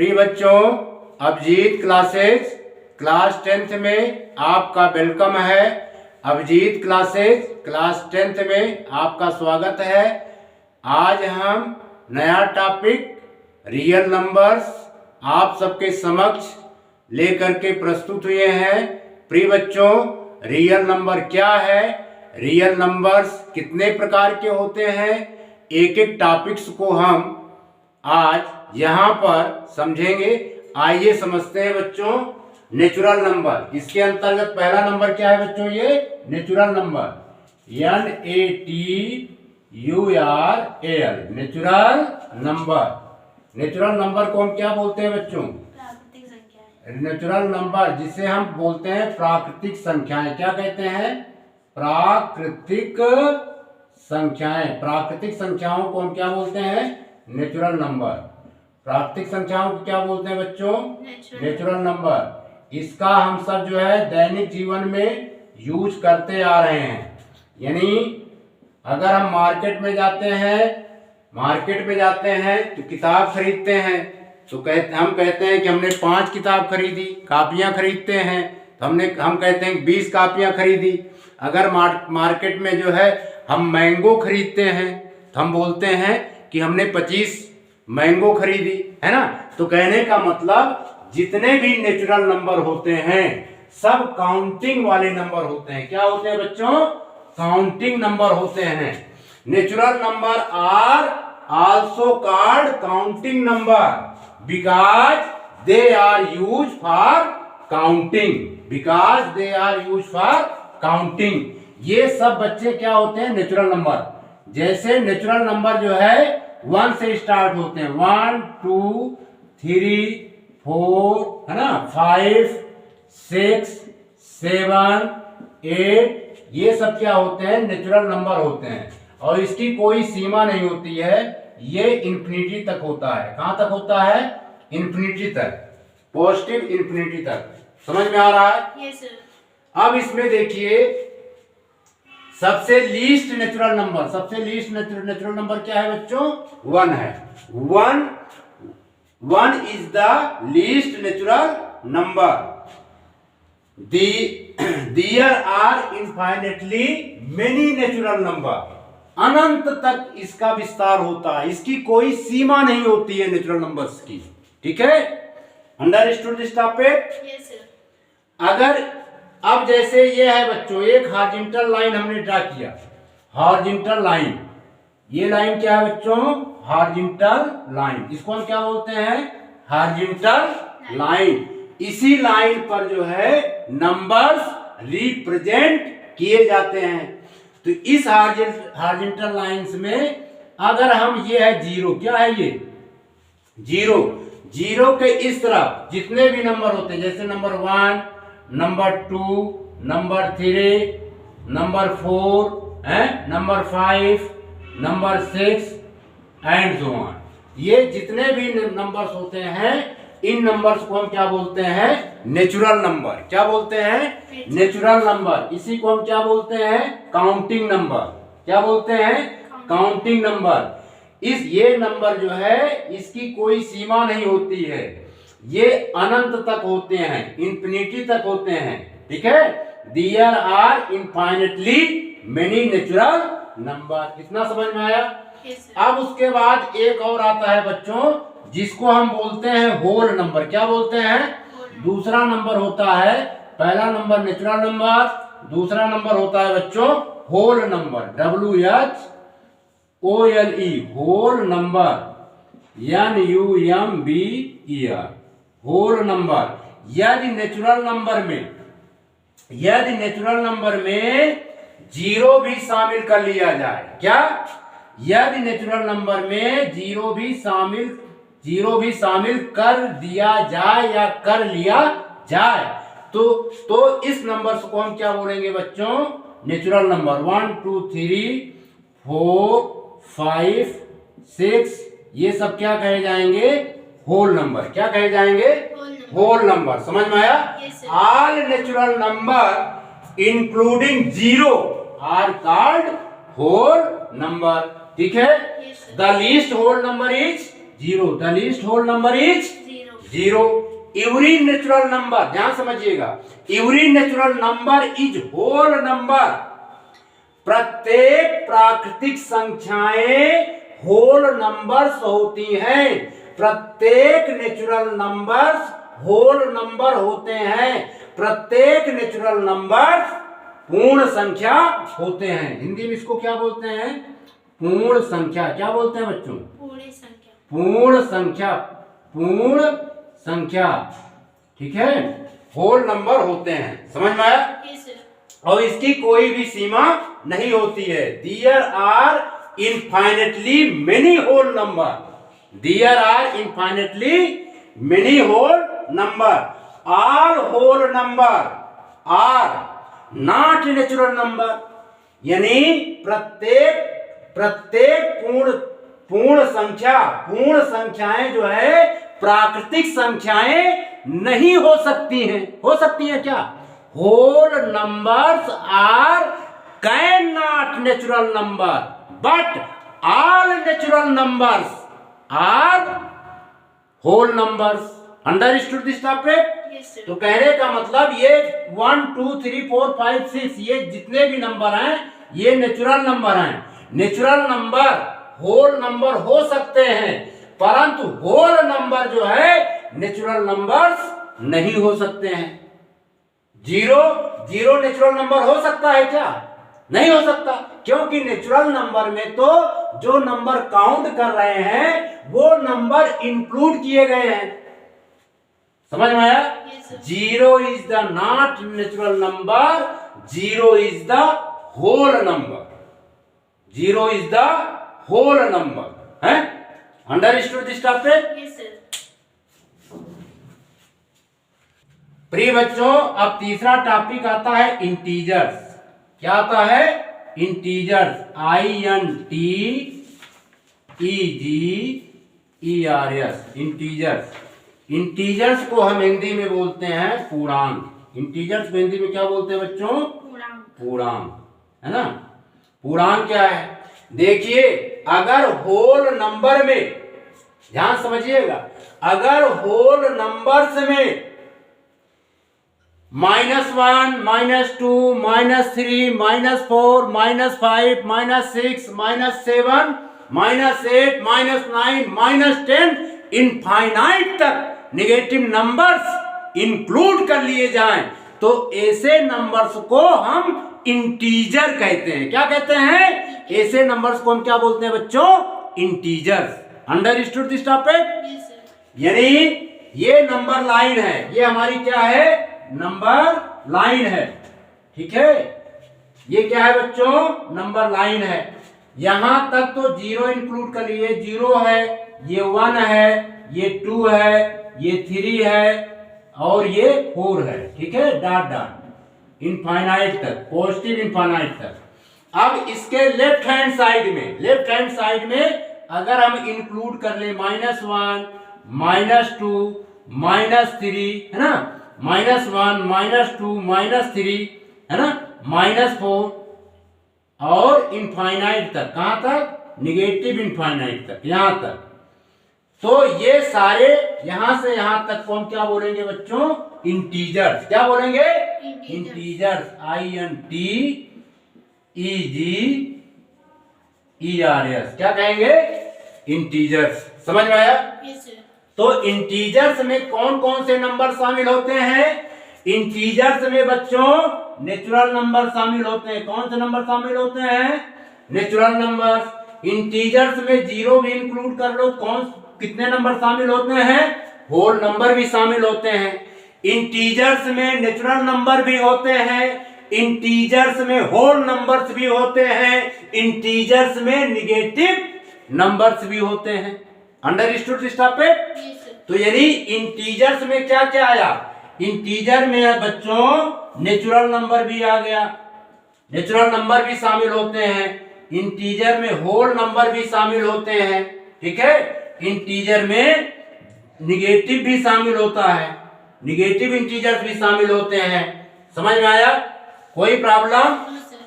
प्रिय बच्चों, Abhijit classes class 10th में आपका वेलकम है। अभिजीत क्लासेस क्लास 10th में आपका स्वागत है। आज हम नया टॉपिक रियल नंबर्स आप सबके समक्ष लेकर के प्रस्तुत हुए हैं। प्रिय बच्चों, रियल नंबर क्या है, रियल नंबर्स कितने प्रकार के होते हैं, एक एक टॉपिक्स को हम आज यहाँ पर समझेंगे। आइए समझते हैं बच्चों नेचुरल नंबर। इसके अंतर्गत पहला नंबर क्या है बच्चों, ये natural number NATURAL natural number. Natural number को हम क्या बोलते हैं बच्चों? प्राकृतिक संख्याएं। नेचुरल नंबर जिसे हम बोलते हैं प्राकृतिक संख्याएं। क्या कहते हैं? प्राकृतिक संख्याएं। प्राकृतिक संख्याओं को हम क्या बोलते हैं? Natural number. प्राकृतिक संख्याओं को क्या बोलते हैं बच्चों? Natural number. इसका हम सब जो है दैनिक जीवन में यूज करते आ रहे हैं। यानी अगर हम मार्केट में जाते हैं तो किताब खरीदते हैं तो हम कहते हैं कि हमने 5 किताब खरीदी। कापियां खरीदते हैं तो हम कहते हैं 20 कापियां खरीदी। अगर मार्केट में जो है हम मैंगो खरीदते हैं तो हम बोलते हैं कि हमने 25 मैंगो खरीदी, है ना। तो कहने का मतलब जितने भी नेचुरल नंबर होते हैं सब काउंटिंग वाले नंबर होते हैं। क्या होते हैं बच्चों? काउंटिंग नंबर होते हैं। Natural number are also called counting number because they are use for counting. ये सब बच्चे क्या होते हैं? Natural number. जैसे नेचुरल नंबर जो है 1 से स्टार्ट होते हैं। 1 2 3 4, है ना, 5 6 7 8, ये सब क्या होते हैं? नेचुरल नंबर होते हैं। और इसकी कोई सीमा नहीं होती है, ये इंफिनिटी तक होता है। कहां तक होता है? इंफिनिटी तक, पॉजिटिव इंफिनिटी तक। समझ में आ रहा है? Yes sir. अब इसमें देखिए सबसे लीस्ट नेचुरल नंबर क्या है बच्चों? 1 है। 1 is the least natural number. There are infinitely many natural number. अनंत तक इसका विस्तार होता है, इसकी कोई सीमा नहीं होती है नेचुरल नंबर्स की। ठीक है, understood this topic? Yes sir. अगर अब जैसे ये है बच्चों, एक हॉरिजॉन्टल लाइन हमने ड्रा किया। हॉरिजॉन्टल लाइन, ये लाइन क्या है बच्चों? Horizontal line. इसको हम क्या बोलते हैं? Horizontal line. इसी लाइन पर जो है नंबर्स रिप्रेजेंट किए जाते हैं। तो इस हॉरिजॉन्टल लाइंस में अगर हम, ये है 0, क्या है ये? 0 के इस तरफ जितने भी नंबर होते हैं, जैसे number 1, number 2, number 3, number 4, number 5, number 6 and so on, ये जितने भी नंबर्स होते हैं, इन नंबर्स को हम क्या बोलते हैं? Natural number. क्या बोलते हैं? Natural number. इसी को हम क्या बोलते हैं? Counting number. क्या बोलते हैं? Counting number. ये नंबर जो है इसकी कोई सीमा नहीं होती है, ये अनंत तक होते हैं, इंफिनिटी तक होते हैं। ठीक है, there are infinitely many natural number. कितना समझ में आया? अब उसके बाद एक और आता है बच्चों जिसको हम बोलते हैं होल नंबर। क्या बोलते हैं? दूसरा नंबर होता है, पहला नंबर नेचुरल नंबर, दूसरा नंबर होता है बच्चों whole number, WHOLE, whole number, NUMBER, whole number. यदि नेचुरल नंबर में 0 भी शामिल कर लिया जाए, क्या? यदि नेचुरल नंबर में 0 भी शामिल कर दिया जाए या कर लिया जाए तो इस नंबर को हम क्या बोलेंगे बच्चों? Natural number. 1 2 3 4 5 6, ये सब क्या कहे जाएंगे? Whole number. क्या कहे जाएंगे? Whole number. समझ में आया? All natural number including 0 are called whole number. ठीक है, the least whole number is 0। The least whole number is 0। Every natural number, ध्यान समझिएगा, every natural number is whole number. प्रत्येक प्राकृतिक संख्याएं होल नंबर्स होती हैं। प्रत्येक नेचुरल नंबर्स होल नंबर होते हैं। प्रत्येक नेचुरल नंबर्स पूर्ण संख्या होते हैं। हिंदी में इसको क्या बोलते हैं? पूर्ण संख्या। क्या बोलते हैं बच्चों? पूर्ण संख्या। पूर्ण संख्या, पूर्ण संख्या, ठीक है, होल नंबर होते हैं। समझ में आया? Yes, sir. और इसकी कोई भी सीमा नहीं होती है। There are infinitely many whole number. There are infinitely many whole number. All whole number are not natural number. यानी प्रत्येक पूर्ण संख्याएं जो है प्राकृतिक संख्याएं नहीं हो सकती हैं। हो सकती हैं क्या? Whole numbers are can not natural number, but all natural numbers are whole numbers. Understood this topic? Yes, sir. तो कहने का मतलब ये 1 2 3 4 5 6 ये जितने भी नंबर हैं ये नेचुरल नंबर हैं। नेचुरल नंबर होल नंबर हो सकते हैं, परंतु होल नंबर जो है नेचुरल नंबर्स नहीं हो सकते हैं। जीरो नेचुरल नंबर हो सकता है क्या? नहीं हो सकता, क्योंकि नेचुरल नंबर में तो जो नंबर काउंट कर रहे हैं वो नंबर इंक्लूड किए गए हैं। समझ में आया? Yes, sir. 0 is the not natural number, 0 is the whole number. 0 is the whole number है। Understood this topic? Yes, sir. प्रिय बच्चों, अब तीसरा टॉपिक आता है इंटीजर्स। क्या आता है? इंटीजर्स। INTEGERS, integers. इंटीजर्स को हम हिंदी में बोलते हैं पूर्णांक। इंटीजर्स को हिंदी में क्या बोलते हैं बच्चों? पूर्णांक। पूर्णांक, है ना। पूर्णांक क्या है? देखिए, अगर होल नंबर में, ध्यान समझिएगा, अगर होल नंबर्स में -1, -2, -3, -4, -5, -6, -7, -8, -9, -10 इनफाइनाइट तक नेगेटिव नंबर्स इंक्लूड कर लिए जाएं तो ऐसे नंबर्स को हम इंटीजर कहते हैं। क्या कहते हैं? ऐसे नंबर्स को हम क्या बोलते हैं बच्चों? Integers. Understood this topic? Yes, sir. यानी ये नंबर लाइन है, ये हमारी क्या है? नंबर लाइन है, ठीक है। ये क्या है बच्चों? नंबर लाइन है। यहां तक तो 0 इंक्लूड कर लिए, 0 है, ये 1 है, ये 2 है, ये 3 है और ये 4 है, ठीक है, डॉट इनफाइनाइट तक, पॉजिटिव इनफाइनाइट तक। अब इसके लेफ्ट हैंड साइड में अगर हम इंक्लूड कर ले -1, -2, -3, है ना, -1, -2, -3, है ना, -4 और इनफाइनाइट तक। कहां तक? निगेटिव इनफाइनाइट तक, यहां तक। तो ये सारे यहां से यहां तक को हम क्या बोलेंगे बच्चों? इंटीजर्स। क्या बोलेंगे? इंटीजर्स। INTEGERS। क्या कहेंगे? इंटीजर्स। समझ में आया? Yes, sir. तो इंटीजर्स में कौन कौन से नंबर शामिल होते हैं? इंटीजर्स में बच्चों नेचुरल नंबर शामिल होते हैं। कौन से नंबर शामिल होते हैं? Natural numbers. इंटीजर्स में 0 भी इंक्लूड कर लो, कितने नंबर शामिल होते हैं? होल नंबर भी शामिल होते हैं। इंटीजर्स में नेचुरल नंबर भी होते हैं, इंटीजर्स में होल नंबर्स भी होते हैं, इंटीजर्स में निगेटिव नंबर्स भी होते हैं। Understood this topic? Yes, sir. तो यानी इंटीजर्स में क्या क्या आया? इंटीजर में बच्चों नेचुरल नंबर भी आ गया, नेचुरल नंबर भी शामिल होते हैं। इंटीजर में होल नंबर भी शामिल होते हैं, ठीक है। इंटीजर में निगेटिव भी शामिल होता है, निगेटिव इंटीजर्स भी शामिल होते हैं। समझ में आया? कोई प्रॉब्लम?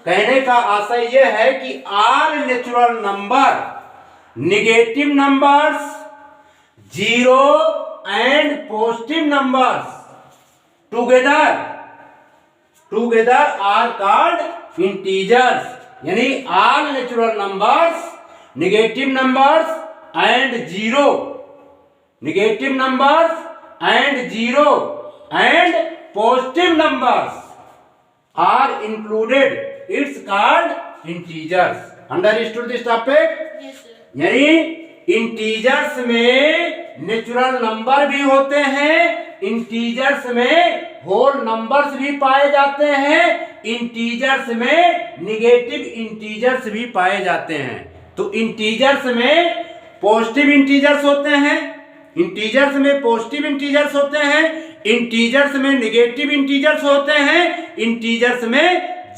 कहने का आशय यह है कि all natural number, negative numbers, 0 and positive numbers together are called integers. यानी all natural numbers, negative numbers and zero and positive numbers are included. It's called integers. Understood this topic? Yes, sir. यानी integers में natural number भी होते हैं, integers में whole numbers भी पाए जाते हैं, इंटीजर्स में निगेटिव इंटीजर्स भी पाए जाते हैं। तो इंटीजर्स में पॉजिटिव इंटीजर्स होते हैं, इंटीजर्स में पॉजिटिव इंटीजर्स होते हैं, इंटीजर्स में निगेटिव इंटीजर्स होते हैं, इंटीजर्स में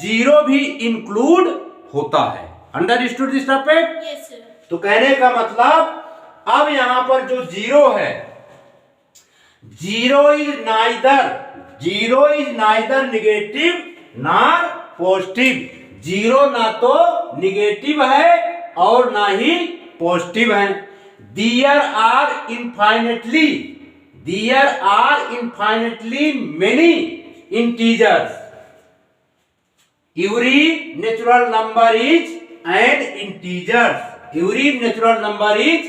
जीरो भी इंक्लूड होता है। Understood this topic? Yes, sir. तो कहने का मतलब अब यहां पर जो जीरो है, zero is neither negative nor positive. Zero ना तो निगेटिव है और ना ही पॉजिटिव है। There are infinitely many integers. Every natural number is an integers. Every natural number is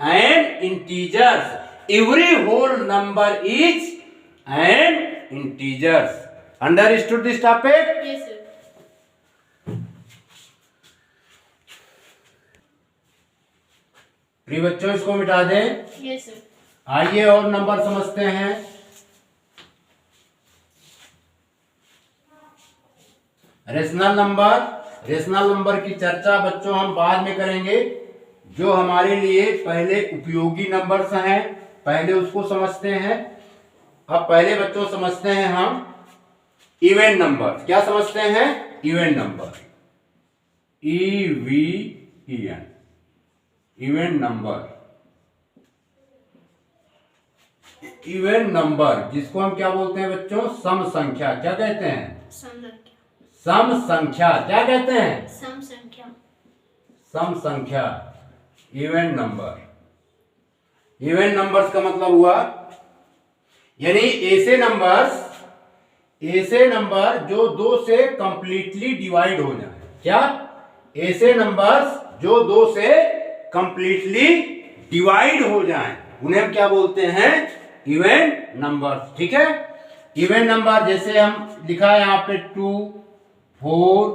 an integers. Every whole number is an integers. Understood this topic? Yes, sir. प्रिय बच्चों, इसको मिटा दें। Yes, sir. आइए और number समझते हैं। Rational number की चर्चा बच्चों हम बाद में करेंगे। जो हमारे लिए पहले उपयोगी नंबर्स हैं, पहले उसको समझते हैं। अब पहले बच्चों समझते हैं हम इवन नंबर। क्या समझते हैं? Even number, EVEN, even number जिसको हम क्या बोलते हैं बच्चों? सम संख्या। क्या कहते हैं? सम संख्या। क्या कहते हैं? सम संख्या, इवन नंबर्स का मतलब हुआ यानी ऐसे नंबर जो दो से कंप्लीटली डिवाइड हो जाए। क्या? ऐसे नंबर्स जो दो से कंप्लीटली डिवाइड हो जाएं, उन्हें हम क्या बोलते हैं? Even numbers. ठीक है? इवन नंबर जैसे हम लिखा है यहाँ पे 2, 4,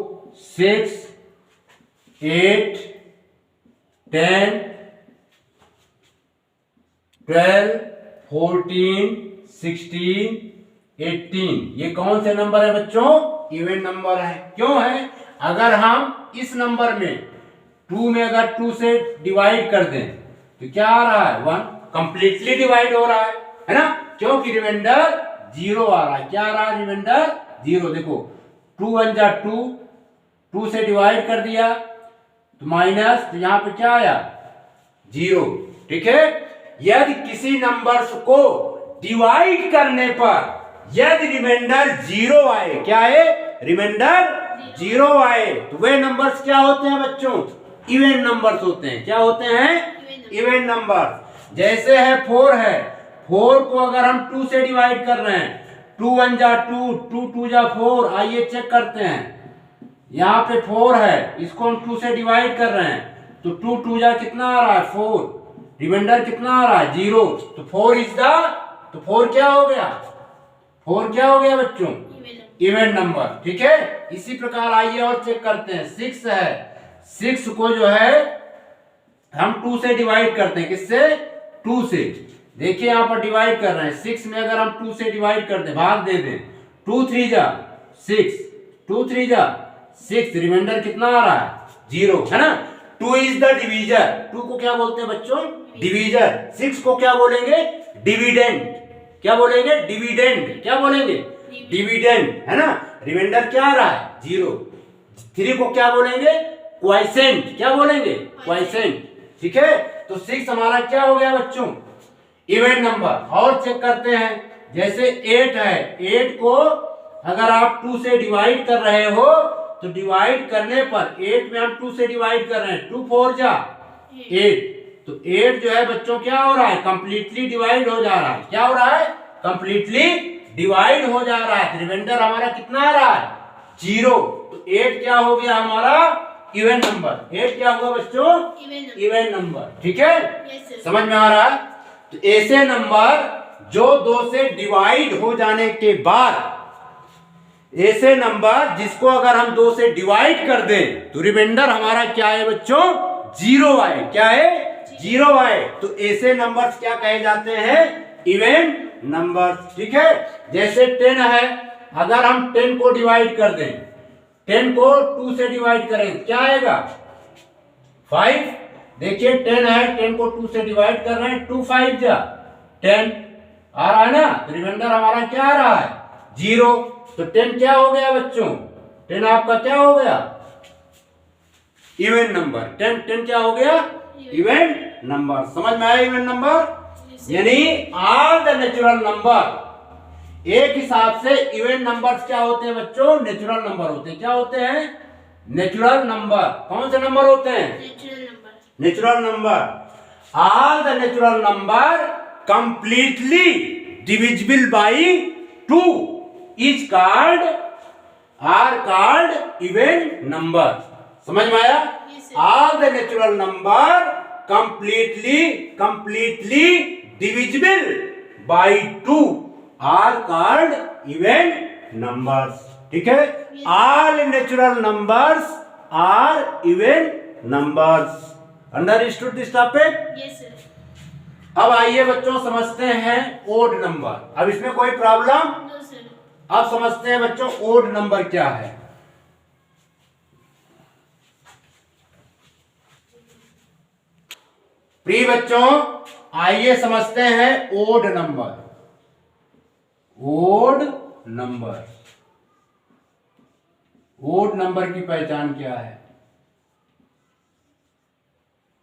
6, 8, 10, 12, 14, 16, 18। ये कौन से नंबर है बच्चों? इवन नंबर है। क्यों है? अगर हम इस नंबर में 2 में अगर 2 से डिवाइड कर दें तो क्या आ रहा है? 1 कंप्लीटली डिवाइड हो रहा है ना? क्योंकि रिमाइंडर 0 आ रहा है। क्या आ रहा है? रिमाइंडर 0। देखो 2 1 जा 2 से डिवाइड कर दिया तो माइनस, तो यहां पे क्या आया? 0। ठीक है? यदि किसी नंबर्स को डिवाइड करने पर यदि रिमाइंडर 0 आए, क्या आए? रिमाइंडर 0 आए, तो वे नंबर्स क्या होते हैं बच्चों? इवन नंबर्स होते हैं। क्या होते हैं? Even numbers. जैसे है 4 है, 4 को अगर हम 2 से डिवाइड कर रहे हैं, 2 1 जा 2, 2 2 जा 4। आइए चेक करते हैं। यहाँ पे 4 है, इसको हम 2 से डिवाइड कर रहे हैं तो 2 2 जा कितना आ रहा है? 4। रिमाइंडर कितना आ रहा है? 0। तो 4 इज द, तो 4 क्या हो गया? 4 क्या हो गया बच्चों? Even number. ठीक है? इसी प्रकार आइए और चेक करते हैं। 6 है, 6 को जो है हम 2 से डिवाइड करते हैं। किससे? 2 से। देखिए यहाँ पर डिवाइड कर रहे हैं। 6 में अगर हम 2 से डिवाइड कर दें, भाग दे दें, 2 3 जा 6, 2 3 जा 6, रिमाइंडर कितना आ रहा है? 0, है ना? 2 इज द डिवीजर। 2 को क्या बोलते हैं बच्चों? डिवीजर। 6 को क्या बोलेंगे? डिविडेंड। क्या बोलेंगे? डिविडेंड। क्या बोलेंगे? डिविडेंड, है ना? रिमाइंडर क्या आ रहा है? 0। 3 को क्या बोलेंगे? क्वाइसेंट। क्या बोलेंगे? क्वाइसेंट। ठीक है? तो 6 हमारा क्या हो गया बच्चों? Even number. और चेक करते हैं। जैसे 8 है, 8 को अगर आप 2 से डिवाइड कर रहे हो तो डिवाइड करने पर 8 में हम 2 से डिवाइड कर रहे हैं, 2 4 जा 8, तो 8 जो है बच्चों क्या हो रहा है, कंप्लीटली डिवाइड हो जा रहा है। क्या हो रहा है, कंप्लीटली डिवाइड हो जा रहा है। रिमाइंडर हमारा कितना आ रहा है, 0। तो 8 क्या हो गया हमारा, इवन नंबर। 8 क्या हुआ बच्चों, इवन नंबर। ठीक है, समझ में आ रहा है। तो ऐसे नंबर जो 2 से डिवाइड हो जाने के बाद, ऐसे नंबर जिसको अगर हम 2 से डिवाइड कर दें तो रिमाइंडर हमारा क्या है बच्चों, 0 आए। क्या है, 0 आए। तो ऐसे नंबर्स क्या कहे जाते हैं, इवन नंबर्स। ठीक है, जैसे 10 है, अगर हम 10 को डिवाइड कर दें, 10 को 2 से डिवाइड करें, क्या आएगा, 5। देखिए 10 है, 10 को 2 से डिवाइड कर रहे हैं, 2 5 जा 10 आ रहा है ना। तो रिमाइंडर हमारा क्या आ रहा है, 0। तो 10 क्या हो गया बच्चों, 10 आपका क्या हो गया, इवन नंबर। 10 क्या हो गया, इवन नंबर। समझ में आया इवन नंबर, यानी ऑल द नेचुरल नंबर। एक हिसाब से इवन नंबर्स क्या होते हैं बच्चों, नेचुरल नंबर होते हैं। क्या होते हैं, नेचुरल नंबर। कौन से नंबर होते हैं, natural number. All the natural number completely divisible by 2 is called, are called even number. समझ में आया, all the natural number completely divisible by 2 are called even numbers. ठीक है, all natural numbers are even numbers. Understood this topic? Yes sir. अब आइए बच्चों समझते हैं ओड नंबर। अब इसमें कोई प्रॉब्लम? No sir. अब समझते हैं बच्चों ओड नंबर क्या है। प्रिय बच्चों आइए समझते हैं odd number. Odd number, odd number की पहचान क्या है।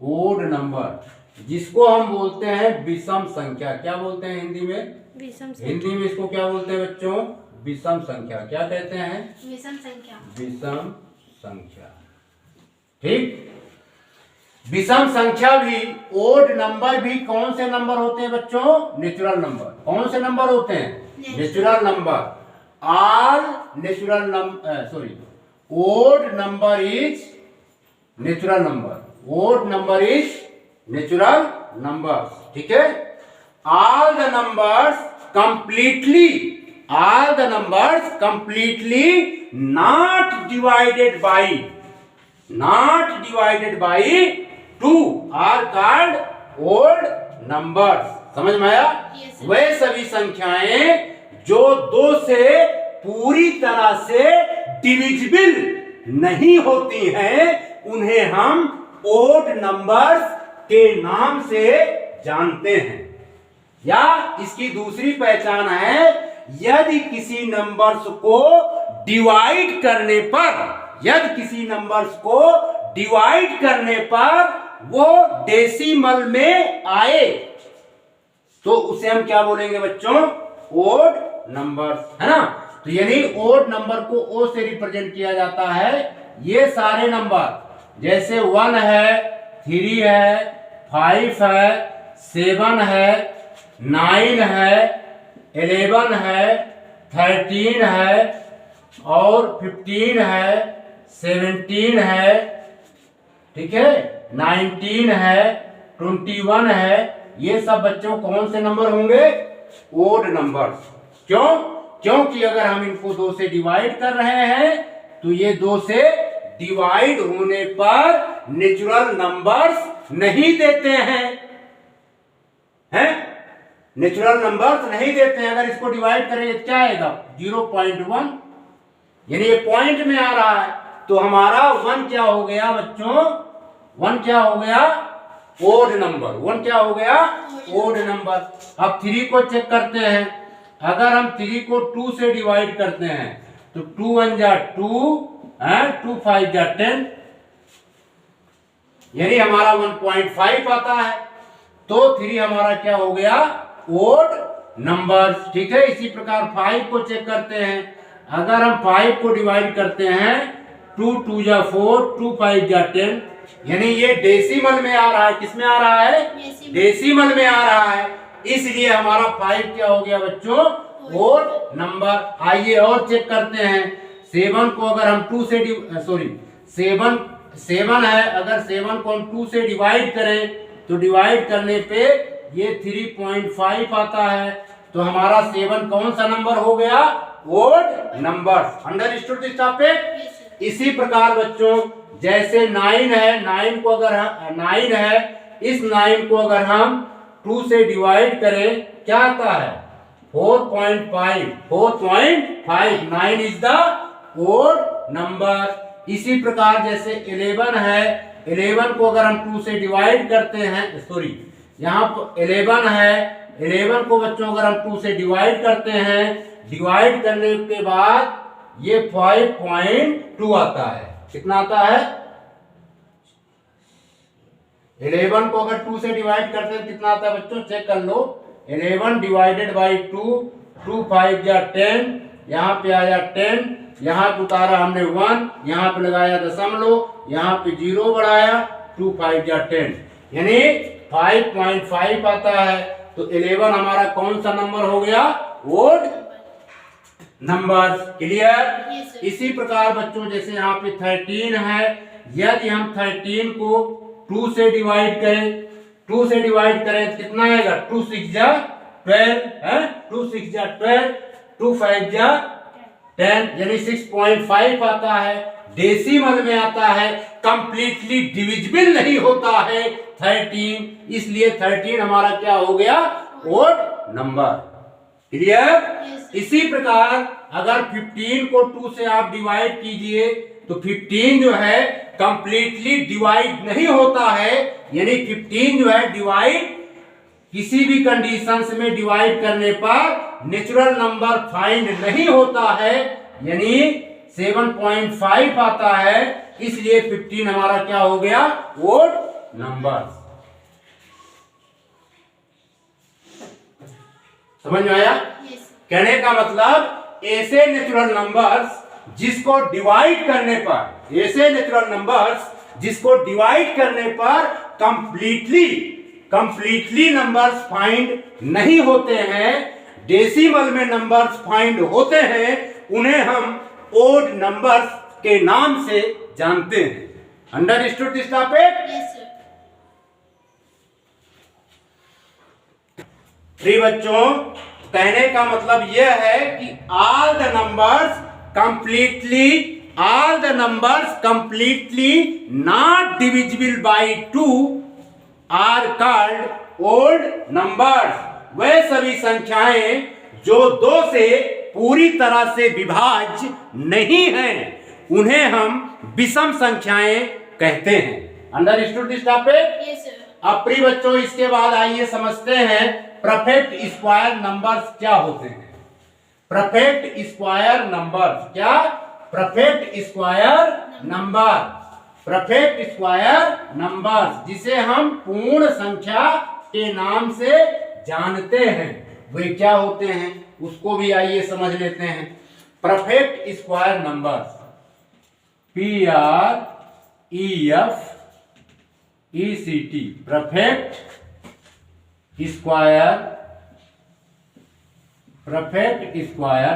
ओड नंबर जिसको हम बोलते हैं विषम संख्या। क्या बोलते हैं हिंदी में, विषम हिंदी में इसको क्या बोलते हैं बच्चों, विषम संख्या। क्या कहते हैं, विषम संख्या। विषम संख्या। ठीक, विषम संख्या भी, ओड नंबर भी कौन से नंबर होते हैं बच्चों, नेचुरल नंबर। कौन से नंबर होते हैं, natural number. All natural number, sorry, odd number is natural number. Odd number is natural number. ठीक है, all the numbers completely, all the numbers completely not divided by, not divided by 2 are called odd numbers। समझ में आया। Yes, वे सभी संख्याएं जो 2 से पूरी तरह से डिविजिबल नहीं होती हैं उन्हें हम ओड नंबर्स के नाम से जानते हैं। या इसकी दूसरी पहचान है, यदि किसी नंबर्स को डिवाइड करने पर, यदि किसी नंबर्स को डिवाइड करने पर वो डेसिमल में आए तो उसे हम क्या बोलेंगे बच्चों, ओड नंबर्स, है ना। तो यानी ओड नंबर को ओ से रिप्रेजेंट किया जाता है। ये सारे नंबर जैसे 1 है, 3 है, 5 है, 7 है, 9 है, 11 है, 13 है और 15 है, 17 है, ठीक है, 19 है, 21 है। ये सब बच्चों कौन से नंबर होंगे, ओड नंबर्स। क्यों, क्योंकि अगर हम इनको 2 से डिवाइड कर रहे हैं तो ये 2 से डिवाइड होने पर नेचुरल नंबर्स नहीं देते हैं, नेचुरल नंबर्स नहीं देते हैं। अगर इसको डिवाइड करेंगे क्या आएगा, 0.1, यानी ये पॉइंट में आ रहा है। तो हमारा 1 क्या हो गया बच्चों, 1 क्या हो गया, ओड नंबर। 1 क्या हो गया, ओड नंबर। अब 3 को चेक करते हैं। अगर हम 3 को 2 से डिवाइड करते हैं तो 2 1 जा 2, 2 5 जा 10, यानी हमारा 1.5 आता है। तो 3 हमारा क्या हो गया, ओड नंबर। ठीक है, इसी प्रकार 5 को चेक करते हैं। अगर हम 5 को डिवाइड करते हैं, 2 2 जा 4, 2 5 जा 10, यानी ये डेसिमल में आ रहा है, किस में आ रहा है, डेसिमल में आ रहा है, इसलिए हमारा 5 क्या हो गया बच्चों, ओड नंबर। आइए और चेक करते हैं। 7 को अगर हम 2 से 7 है, अगर 7 को हम 2 से डिवाइड करें तो डिवाइड करने पे ये 3.5 आता है, तो हमारा 7 कौन सा नंबर हो गया, odd number. Understood this topic. इसी प्रकार बच्चों जैसे 9 है, 9 को अगर 9 है, इस 9 को अगर हम 2 से डिवाइड करें क्या आता है, 4.5। 9 इज द ओड नंबर। इसी प्रकार जैसे 11 है, 11 को अगर हम 2 से डिवाइड करते हैं, यहाँ पर 11 है, 11 को बच्चों अगर हम 2 से डिवाइड करते हैं, डिवाइड करने के बाद ये 5.2 आता है। कितना आता है, 11 को अगर 2 से डिवाइड करते हैं कितना आता है बच्चों, चेक कर लो। 11 डिवाइडेड बाई 2, 2 5 जा 10, यहाँ पे आया 10, यहाँ पे उतारा हमने 1, यहाँ पे लगाया दशमलव, यहाँ पे 0 बढ़ाया, 2 5 जा 10, यानी 5.5 आता है। तो 11 हमारा कौन सा नंबर हो गया, ओड नंबर। क्लियर। इसी प्रकार बच्चों जैसे यहाँ पे 13 है, यदि हम 13 को 2 से डिवाइड करें, 2 से डिवाइड करें तो कितना आएगा, 2 6 जा 12 है, 2 6 जा 12, 2 5 जा 10, यानी 6.5 आता है, डेसिमल में आता है, कंप्लीटली डिविजिबल नहीं होता है 13, इसलिए 13 हमारा क्या हो गया, ओड नंबर। क्लियर। इसी प्रकार अगर 15 को 2 से आप डिवाइड कीजिए तो 15 जो है कंप्लीटली डिवाइड नहीं होता है, यानी 15 जो है डिवाइड किसी भी कंडीशंस में डिवाइड करने पर नेचुरल नंबर फाइंड नहीं होता है, यानी 7.5 आता है, इसलिए 15 हमारा क्या हो गया, ओड नंबर। समझ में आया? कहने का मतलब ऐसे नेचुरल नंबर्स जिसको डिवाइड करने पर, ऐसे नेचुरल नंबर्स जिसको डिवाइड करने पर कंप्लीटली नंबर्स फाइंड नहीं होते हैं, डेसिमल में नंबर्स फाइंड होते हैं, उन्हें हम ओड नंबर्स के नाम से जानते हैं। Understood this topic? प्रिय बच्चों, कहने का मतलब यह है कि all the numbers completely not divisible by 2 are called odd numbers। वे सभी संख्याएं जो 2 से पूरी तरह से विभाज्य नहीं हैं, उन्हें हम विषम संख्याएं कहते हैं। Understood this topic? अब प्रिय बच्चों इसके बाद आइए समझते हैं परफेक्ट स्क्वायर नंबर्स क्या होते हैं। परफेक्ट स्क्वायर नंबर्स क्या, परफेक्ट स्क्वायर नंबर्स जिसे हम पूर्ण संख्या के नाम से जानते हैं, वे क्या होते हैं उसको भी आइए समझ लेते हैं। Perfect square numbers, PREFECT, perfect square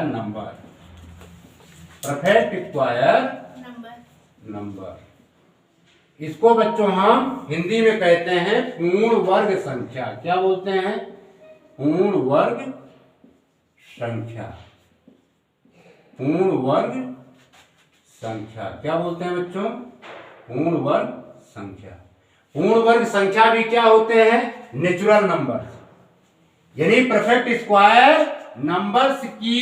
number, इसको बच्चों हम हिंदी में कहते हैं पूर्ण वर्ग संख्या। क्या बोलते हैं, पूर्ण वर्ग संख्या। क्या बोलते हैं बच्चों, पूर्ण वर्ग संख्या। पूर्ण वर्ग संख्या भी क्या होते हैं, नेचुरल नंबर। यानी परफेक्ट स्क्वायर नंबर्स की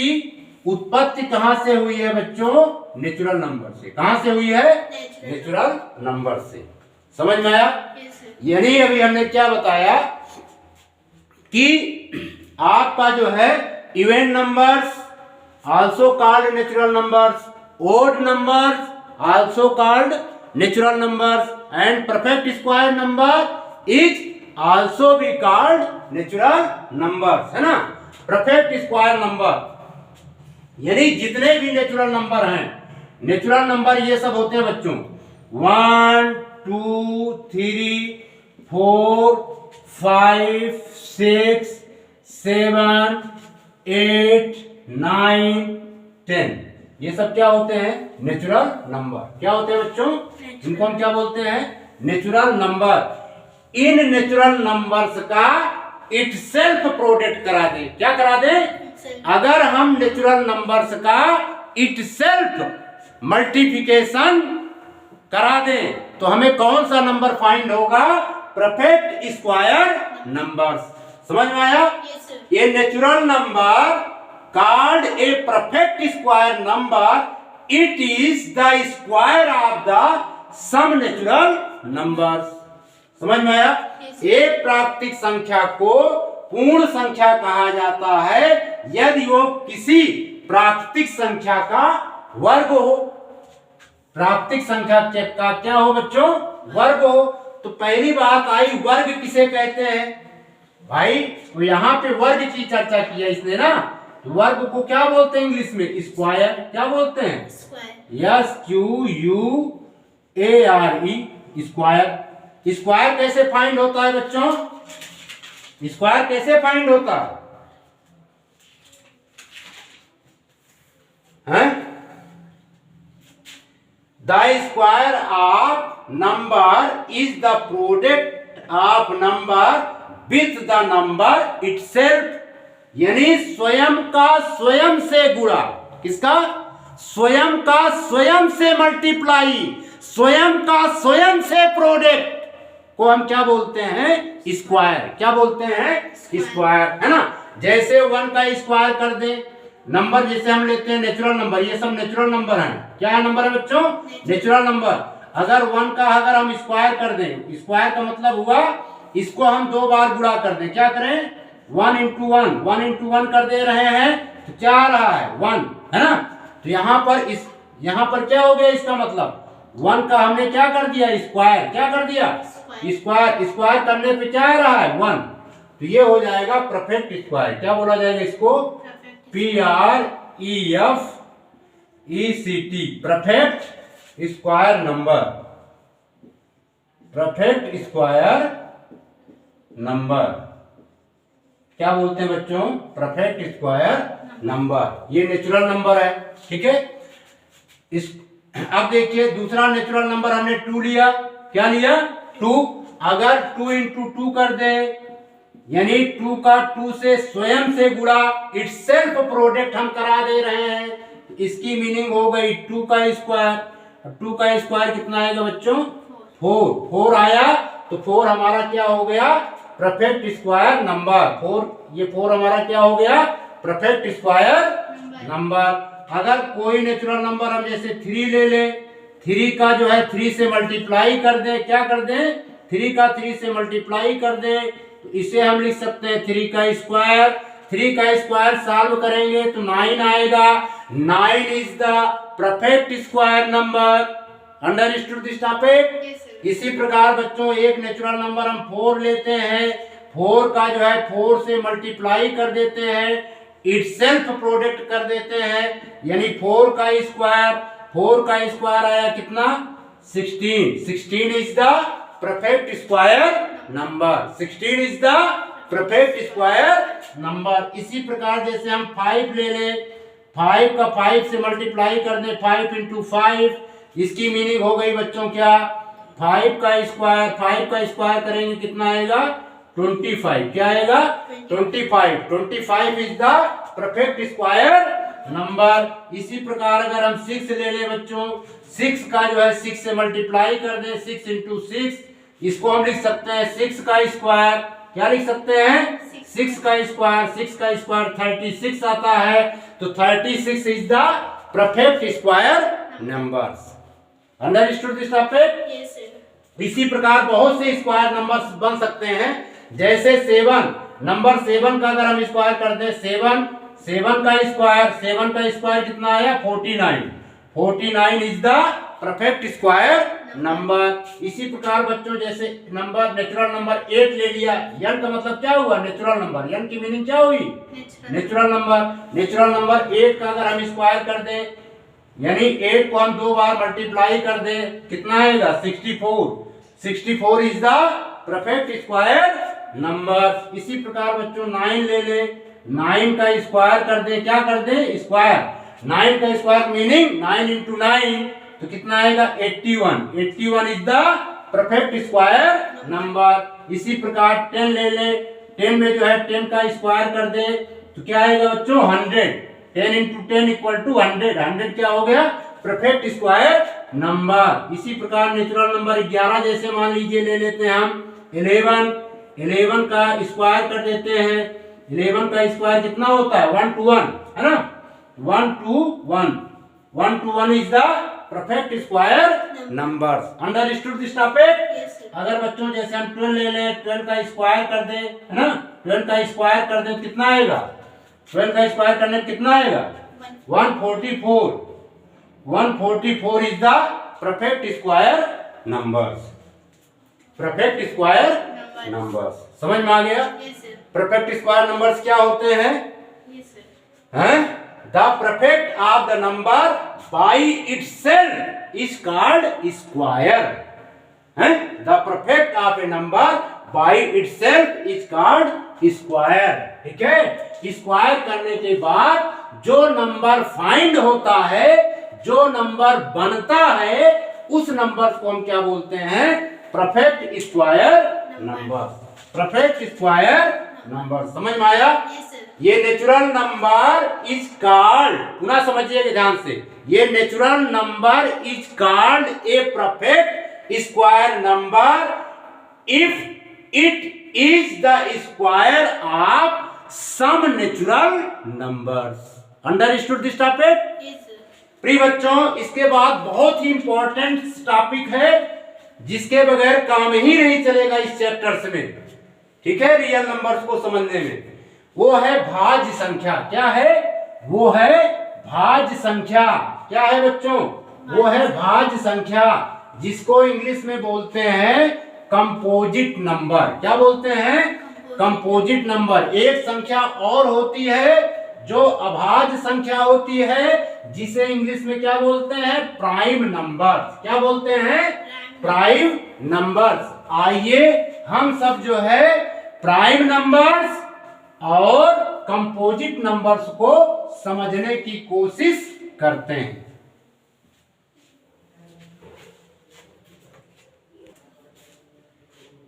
उत्पत्ति कहां से हुई है बच्चों, नेचुरल नंबर से। कहां से हुई है, नेचुरल नंबर से। समझ में आया? यानी अभी हमने क्या बताया कि आपका जो है even numbers also called natural numbers, odd numbers also called natural numbers, and perfect square number is also be called natural numbers, है ना। परफेक्ट स्क्वायर नंबर यानी जितने भी नेचुरल नंबर हैं, नेचुरल नंबर ये सब होते हैं बच्चों 1 2 3 4 5 6 7 8 9 10, ये सब क्या होते हैं? Natural number. क्या होते हैं बच्चों? इनको हम क्या बोलते हैं? Natural number. In natural numbers का इट सेल्फ प्रोडक्ट करा दे। क्या करा दे? अगर हम नेचुरल नंबर्स का इट सेल्फ मल्टीप्लिकेशन करा दे तो हमें कौन सा नंबर फाइंड होगा? Perfect square numbers. समझ में आया? Yes, sir. ये natural number called a perfect square number, it is the square of the some natural numbers। समझ में आया? Yes, एक प्राकृतिक संख्या को पूर्ण संख्या कहा जाता है यदि वो किसी प्राकृतिक संख्या का वर्ग हो। प्राकृतिक संख्या का क्या हो बच्चों? वर्ग हो। तो पहली बात आई, वर्ग किसे कहते हैं भाई? तो यहाँ पे वर्ग की चर्चा की है इसने ना, तो वर्ग को क्या बोलते हैं इंग्लिश में? स्क्वायर। क्या बोलते हैं? Square. SQUARE, square. स्क्वायर कैसे फाइंड होता है बच्चों? स्क्वायर कैसे फाइंड होता है? The square of number is the product of number with the number itself, यानी स्वयं का स्वयं से गुणा। किसका? स्वयं का स्वयं से मल्टीप्लाई, स्वयं का स्वयं से प्रोडक्ट को हम क्या बोलते हैं? स्क्वायर। क्या बोलते हैं? स्क्वायर, है ना। जैसे 1 का स्क्वायर कर दे, नंबर जैसे हम लेते हैं नेचुरल नंबर, ये सब नेचुरल नंबर हैं। क्या है नंबर है बच्चों? Natural number. अगर 1 का अगर हम स्क्वायर कर दें, स्क्वायर का मतलब हुआ इसको हम 2 बार गुणा कर दें। क्या करें? 1 into 1 कर दे रहे हैं तो क्या आ रहा है? 1, है ना। तो यहाँ पर क्या हो गया? इसका मतलब 1 का हमने क्या कर दिया? स्क्वायर। क्या कर दिया? स्क्वायर करने पे क्या आ रहा है? 1। तो ये हो जाएगा परफेक्ट स्क्वायर। क्या बोला जाएगा इसको? Perfect. PREFECT, perfect square number. Perfect square number क्या बोलते हैं बच्चों? Perfect square number. ये नेचुरल नंबर है, ठीक है। अब देखिए दूसरा नेचुरल नंबर हमने 2 लिया। क्या लिया? 2। अगर 2 into 2 कर दे, यानी 2 का 2 से स्वयं से गुणा, इट सेल्फ प्रोडक्ट हम करा दे रहे हैं, इसकी मीनिंग हो गई 2 का स्क्वायर। 2 का स्क्वायर कितना आएगा बच्चों? 4 आया। तो 4 हमारा क्या हो गया? Perfect square number. ये 4 हमारा क्या हो गया? Perfect square number. अगर कोई नेचुरल नंबर हम जैसे 3 ले ले, 3 का जो है 3 से मल्टीप्लाई कर दे। क्या कर दे? 3 का 3 से मल्टीप्लाई कर दे, तो इसे हम लिख सकते हैं 3 का स्क्वायर। 3 का स्क्वायर सॉल्व करेंगे तो 9 आएगा। 9 is the perfect square number. Understood this topic? Yes, sir. इसी प्रकार बच्चों एक नेचुरल नंबर हम 4 लेते हैं, 4 का जो है 4 से मल्टीप्लाई कर देते हैं, इट सेल्फ प्रोडक्ट कर देते हैं, यानी 4 का स्क्वायर आया कितना? 16। 16 is the perfect square number. 16 is the perfect square number. इसी प्रकार जैसे हम 5 ले ले, 5 का 5 से मल्टीप्लाई कर दे, 5 into 5, इसकी मीनिंग हो गई बच्चों क्या? 5 का स्क्वायर करेंगे कितना आएगा? 25। क्या आएगा? 25। 25 is the perfect square number. इसी प्रकार अगर हम 6 ले ले बच्चों, 6 का जो है 6 से मल्टीप्लाई कर दे, 6 into 6, इसको हम लिख सकते हैं 6 का स्क्वायर। क्या लिख सकते हैं? 6 का स्क्वायर 36 आता है, तो 36 is the perfect square numbers. Understood this topic? Yes, sir. इसी प्रकार बहुत से स्क्वायर नंबर्स बन सकते हैं। जैसे 7, नंबर 7 का अगर हम स्क्वायर कर दें, 7 का स्क्वायर कितना आया? 49। 49 is the perfect square number. इसी प्रकार बच्चों जैसे नेचुरल नंबर 8 ले लिया, n का मतलब क्या हुआ? Natural number. n की मीनिंग क्या हुई? नेचुरल नंबर 8 का अगर हम स्क्वायर कर दें, यानी 8 को हम 2 बार मल्टीप्लाई कर दे, कितना आएगा? 64। 64 is the perfect square number. इसी प्रकार बच्चों 9 ले ले, 9 का स्क्वायर कर दे, क्या कर दे, स्क्वायर। 9 का स्क्वायर मीनिंग 9 इंटू 9 तो कितना आएगा 81। 81 is the perfect square number. इसी प्रकार 10 ले ले, 10 में जो है 10 का स्क्वायर कर दे तो क्या आएगा बच्चों 100। 10 इंटू 10 इक्वल टू 100। 100 क्या हो गया, परफेक्ट स्क्वायर नंबर। इसी प्रकार नेचुरल नंबर 11 जैसे मान लीजिए ले लेते हैं हम 11। 11 का स्क्वायर कर देते हैं। 11 का स्क्वायर कितना होता है 1 to 1 है ना, 1 to 1। 1 to 1 is the perfect square numbers. Understood this topic. Yes, sir. अगर बच्चों जैसे हम 12 ले लें, 12 का स्क्वायर कर दे है ना, 12 का स्क्वायर कर दे तो कितना आएगा, 12 का स्क्वायर करने कितना आएगा 144। 144 is the perfect square numbers. Perfect square numbers समझ में आ गया। Yes, sir. Perfect square numbers क्या होते हैं, Yes, sir. हैं the perfect of the number by itself is called square. हैं the perfect of a number by itself is called square. ठीक है, स्क्वायर करने के बाद जो नंबर फाइंड होता है, जो नंबर बनता है, उस नंबर को हम क्या बोलते हैं, perfect square number. Perfect square number समझ में आया। Yes, sir. ये नेचुरल नंबर इज कॉल्ड, पुनः समझिएगा ध्यान से, ये natural number is called a perfect square number if it is the square of some natural numbers. Understood this topic. Yes, sir. प्रिय बच्चों, इसके बाद बहुत ही इंपॉर्टेंट टॉपिक है जिसके बगैर काम ही नहीं चलेगा इस चैप्टर्स में, ठीक है, रियल नंबर्स को समझने में। वो है भाज्य संख्या। क्या है, वो है भाज्य संख्या। क्या है बच्चों, वो है भाज्य संख्या, जिसको इंग्लिश में बोलते हैं कंपोजिट नंबर। क्या बोलते हैं, कंपोजिट नंबर। एक संख्या और होती है जो अभाज्य संख्या होती है, जिसे इंग्लिश में क्या बोलते हैं, प्राइम नंबर्स। क्या बोलते हैं, प्राइम नंबर्स। आइए हम सब जो है प्राइम नंबर्स और कंपोजिट नंबर्स को समझने की कोशिश करते हैं।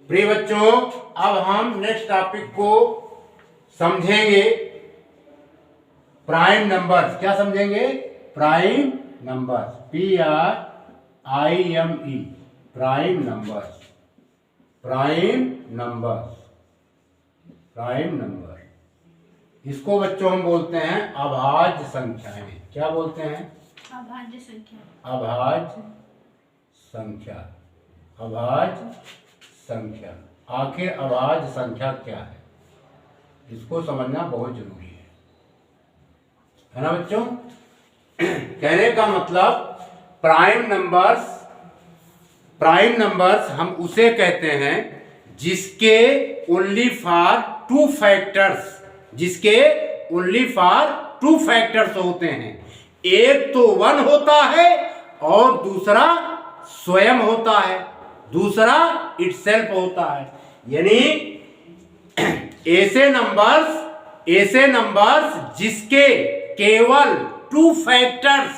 प्रिय बच्चों, अब हम नेक्स्ट टॉपिक को समझेंगे, प्राइम नंबर्स। क्या समझेंगे, prime numbers, PRIME, prime numbers. Prime numbers, prime number, इसको बच्चों हम बोलते हैं अभाज्य संख्याएं। क्या बोलते हैं, अभाज्य संख्या। अभाज्य संख्या। अभाज्य संख्या, आखिर अभाज्य संख्या क्या है, इसको समझना बहुत जरूरी है ना बच्चों। कहने का मतलब प्राइम नंबर्स, प्राइम नंबर्स हम उसे कहते हैं जिसके ओनली फॉर टू फैक्टर्स, जिसके ओनली फॉर टू फैक्टर्स होते हैं। एक तो 1 होता है और दूसरा स्वयं होता है, दूसरा इटसेल्फ होता है। यानी ऐसे नंबर्स जिसके केवल टू फैक्टर्स,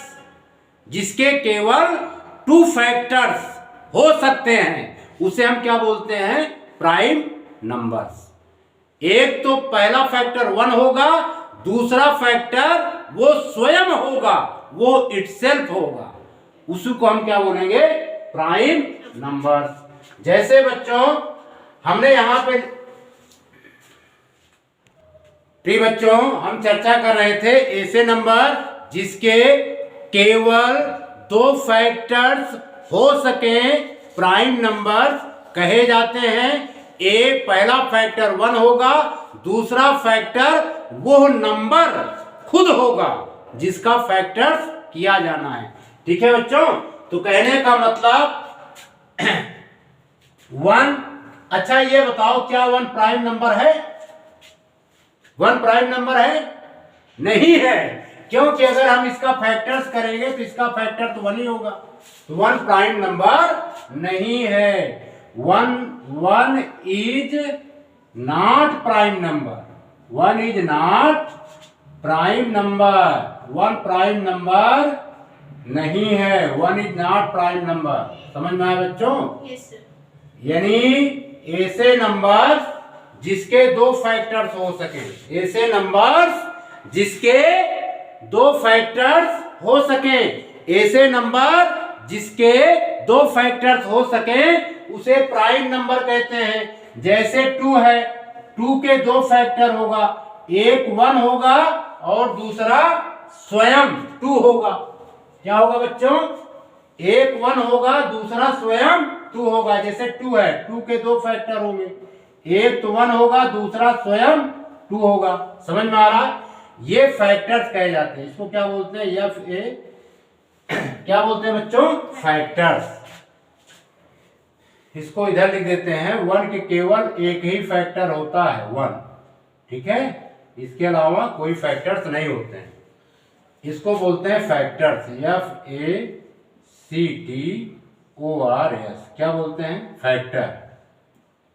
जिसके केवल टू फैक्टर्स हो सकते हैं, उसे हम क्या बोलते हैं, प्राइम नंबर्स। एक तो पहला फैक्टर 1 होगा, दूसरा फैक्टर वो स्वयं होगा, वो इटसेल्फ होगा, उसको हम क्या बोलेंगे, प्राइम नंबर्स। जैसे बच्चों हमने यहां पे, प्रिय बच्चों, हम चर्चा कर रहे थे ऐसे नंबर जिसके केवल 2 फैक्टर्स हो सके, प्राइम नंबर्स कहे जाते हैं। एक पहला फैक्टर 1 होगा, दूसरा फैक्टर वो नंबर खुद होगा जिसका फैक्टर्स किया जाना है। ठीक है बच्चों, तो कहने का मतलब 1, अच्छा ये बताओ क्या 1 प्राइम नंबर है, 1 प्राइम नंबर है, नहीं है, क्योंकि अगर हम इसका फैक्टर्स करेंगे तो इसका फैक्टर तो 1 ही होगा, तो 1 प्राइम नंबर नहीं है। One is not prime number, one is not prime number, one prime number नहीं है, one is not prime number. समझ में आया बच्चों? Yes sir. यानी ऐसे नंबर्स जिसके दो फैक्टर्स हो सके, ऐसे नंबर्स जिसके दो फैक्टर्स हो सके, ऐसे नंबर जिसके दो फैक्टर्स हो सके उसे प्राइम नंबर कहते हैं। जैसे 2 है, 2 के दो फैक्टर होगा, एक 1 होगा और दूसरा स्वयं 2 होगा। क्या होगा बच्चों? एक 1 होगा, दूसरा स्वयं 2 होगा। जैसे 2 है, 2 के दो फैक्टर होंगे, एक तो 1 होगा, दूसरा स्वयं 2 होगा। समझ में आ रहा? ये फैक्टर्स कहे जाते हैं। इसको क्या बोलते हैं? एफ ए क्या बोलते हैं बच्चों? फैक्टर्स। इसको इधर लिख देते हैं, 1 के केवल एक ही फैक्टर होता है, 1। ठीक है, इसके अलावा कोई फैक्टर्स नहीं होते हैं। इसको बोलते हैं फैक्टर्स, FACTORS। क्या बोलते हैं? फैक्टर।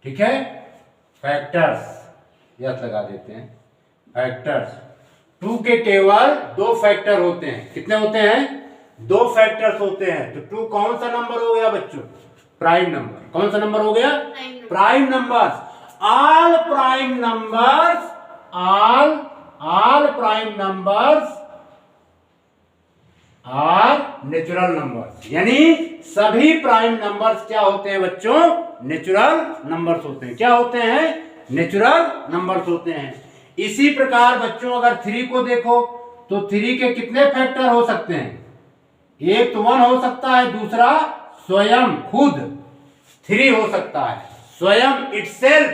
ठीक है, फैक्टर्स यस लगा देते हैं, फैक्टर्स। 2 के केवल दो फैक्टर होते हैं। कितने होते हैं? दो फैक्टर्स होते हैं। तो 2 कौन सा नंबर हो गया बच्चों? Prime number. कौन सा नंबर हो गया? Prime numbers. All prime numbers, all prime numbers are natural numbers. यानी सभी प्राइम नंबर्स क्या होते हैं बच्चों? नेचुरल नंबर्स होते हैं। क्या होते हैं? नेचुरल नंबर्स होते हैं। इसी प्रकार बच्चों अगर 3 को देखो तो 3 के कितने फैक्टर हो सकते हैं? एक तो 1 हो सकता है, दूसरा स्वयं खुद 3 हो सकता है, स्वयं इटसेल्फ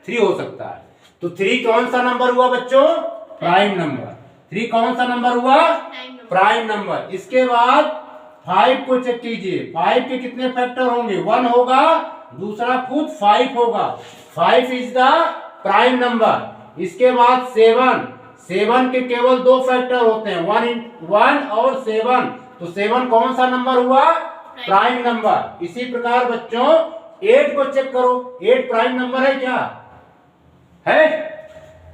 3 हो सकता है। तो 3 कौन सा नंबर हुआ बच्चों? Prime number. 3 कौन सा नंबर हुआ? Prime number. इसके बाद 5 को चेक कीजिए, 5 के कितने फैक्टर होंगे? 1 होगा, दूसरा खुद 5 होगा। 5 इज द प्राइम नंबर। इसके बाद 7 के केवल दो फैक्टर होते हैं, 1 और 7। तो 7 कौन सा नंबर हुआ? Prime number. इसी प्रकार बच्चों 8 को चेक करो, 8 प्राइम नंबर है क्या? है?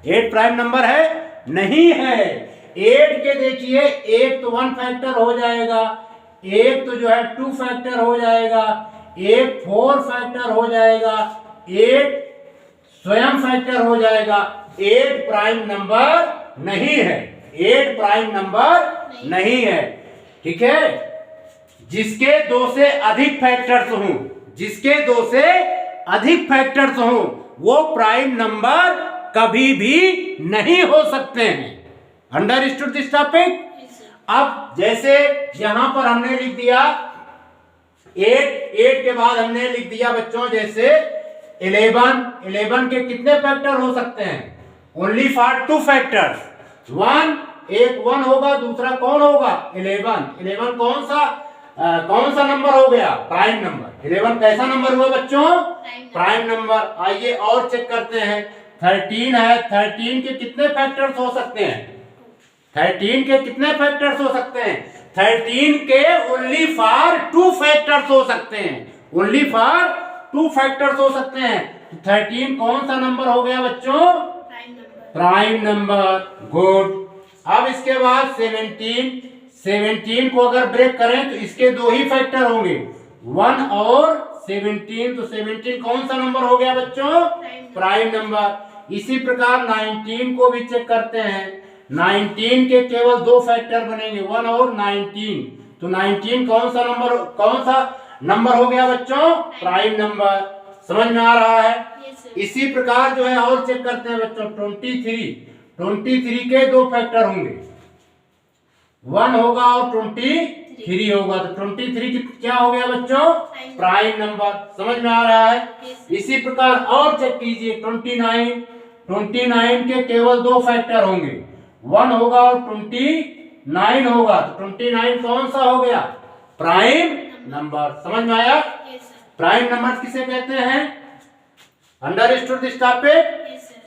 8 प्राइम नंबर है? नहीं है। 8 के देखिए, एक तो 1 फैक्टर हो जाएगा, एक तो जो है 2 फैक्टर हो जाएगा, एक 4 फैक्टर हो जाएगा, एक स्वयं फैक्टर हो जाएगा। 8 प्राइम नंबर नहीं है, 8 प्राइम नंबर नहीं है। ठीक है, जिसके 2 से अधिक फैक्टर्स हों, जिसके 2 से अधिक फैक्टर्स हों, वो प्राइम नंबर कभी भी नहीं हो सकते हैं। Understood this topic? अब जैसे यहां पर हमने लिख दिया 8 के बाद हमने लिख दिया बच्चों जैसे 11 के कितने फैक्टर हो सकते हैं? Only for 2 factors. एक 1 होगा, दूसरा कौन होगा? 11 कौन सा नंबर हो गया? Prime number. 11 कैसा नंबर हुआ बच्चों? Prime number. आइए और चेक करते हैं। 13 है, 13 के कितने फैक्टर्स हो सकते हैं? 13 के कितने फैक्टर्स हो सकते हैं? 13 के ओनली फॉर 2 फैक्टर्स हो सकते हैं, ओनली फॉर 2 फैक्टर्स हो सकते हैं। 13 कौन सा नंबर हो गया बच्चों? Prime number. गुड। अब इसके बाद 17 को अगर ब्रेक करें तो इसके 2 ही फैक्टर होंगे, 1 और 17। तो 17 कौन सा नंबर हो गया बच्चों? Prime number. इसी प्रकार 19 को भी चेक करते हैं। 19 के केवल 2 फैक्टर बनेंगे, 1 और 19। तो 19 कौन सा नंबर हो गया बच्चों? Prime number. समझ में आ रहा है? इसी प्रकार जो है और चेक करते हैं बच्चों 23 के 2 फैक्टर होंगे, 1 होगा और 23 होगा। तो 23 क्या हो गया बच्चों? Prime number. समझ में आ रहा है? इसी प्रकार और चेक कीजिए 29 के केवल 2 फैक्टर होंगे, 1 होगा और 29 होगा। तो 29 कौन सा हो गया? Prime number. समझ में आया? प्राइम नंबर किसे कहते हैं? Understood this topic?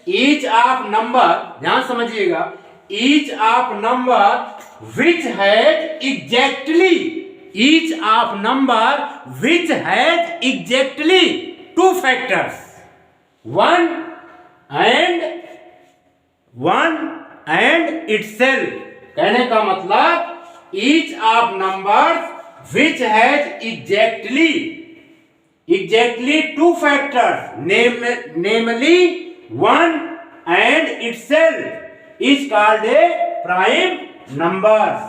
Each of number, ध्यान समझिएगा, each of number which has exactly two factors, one and itself. कहने का मतलब each of numbers which has exactly two factors, namely one and itself is called A prime numbers.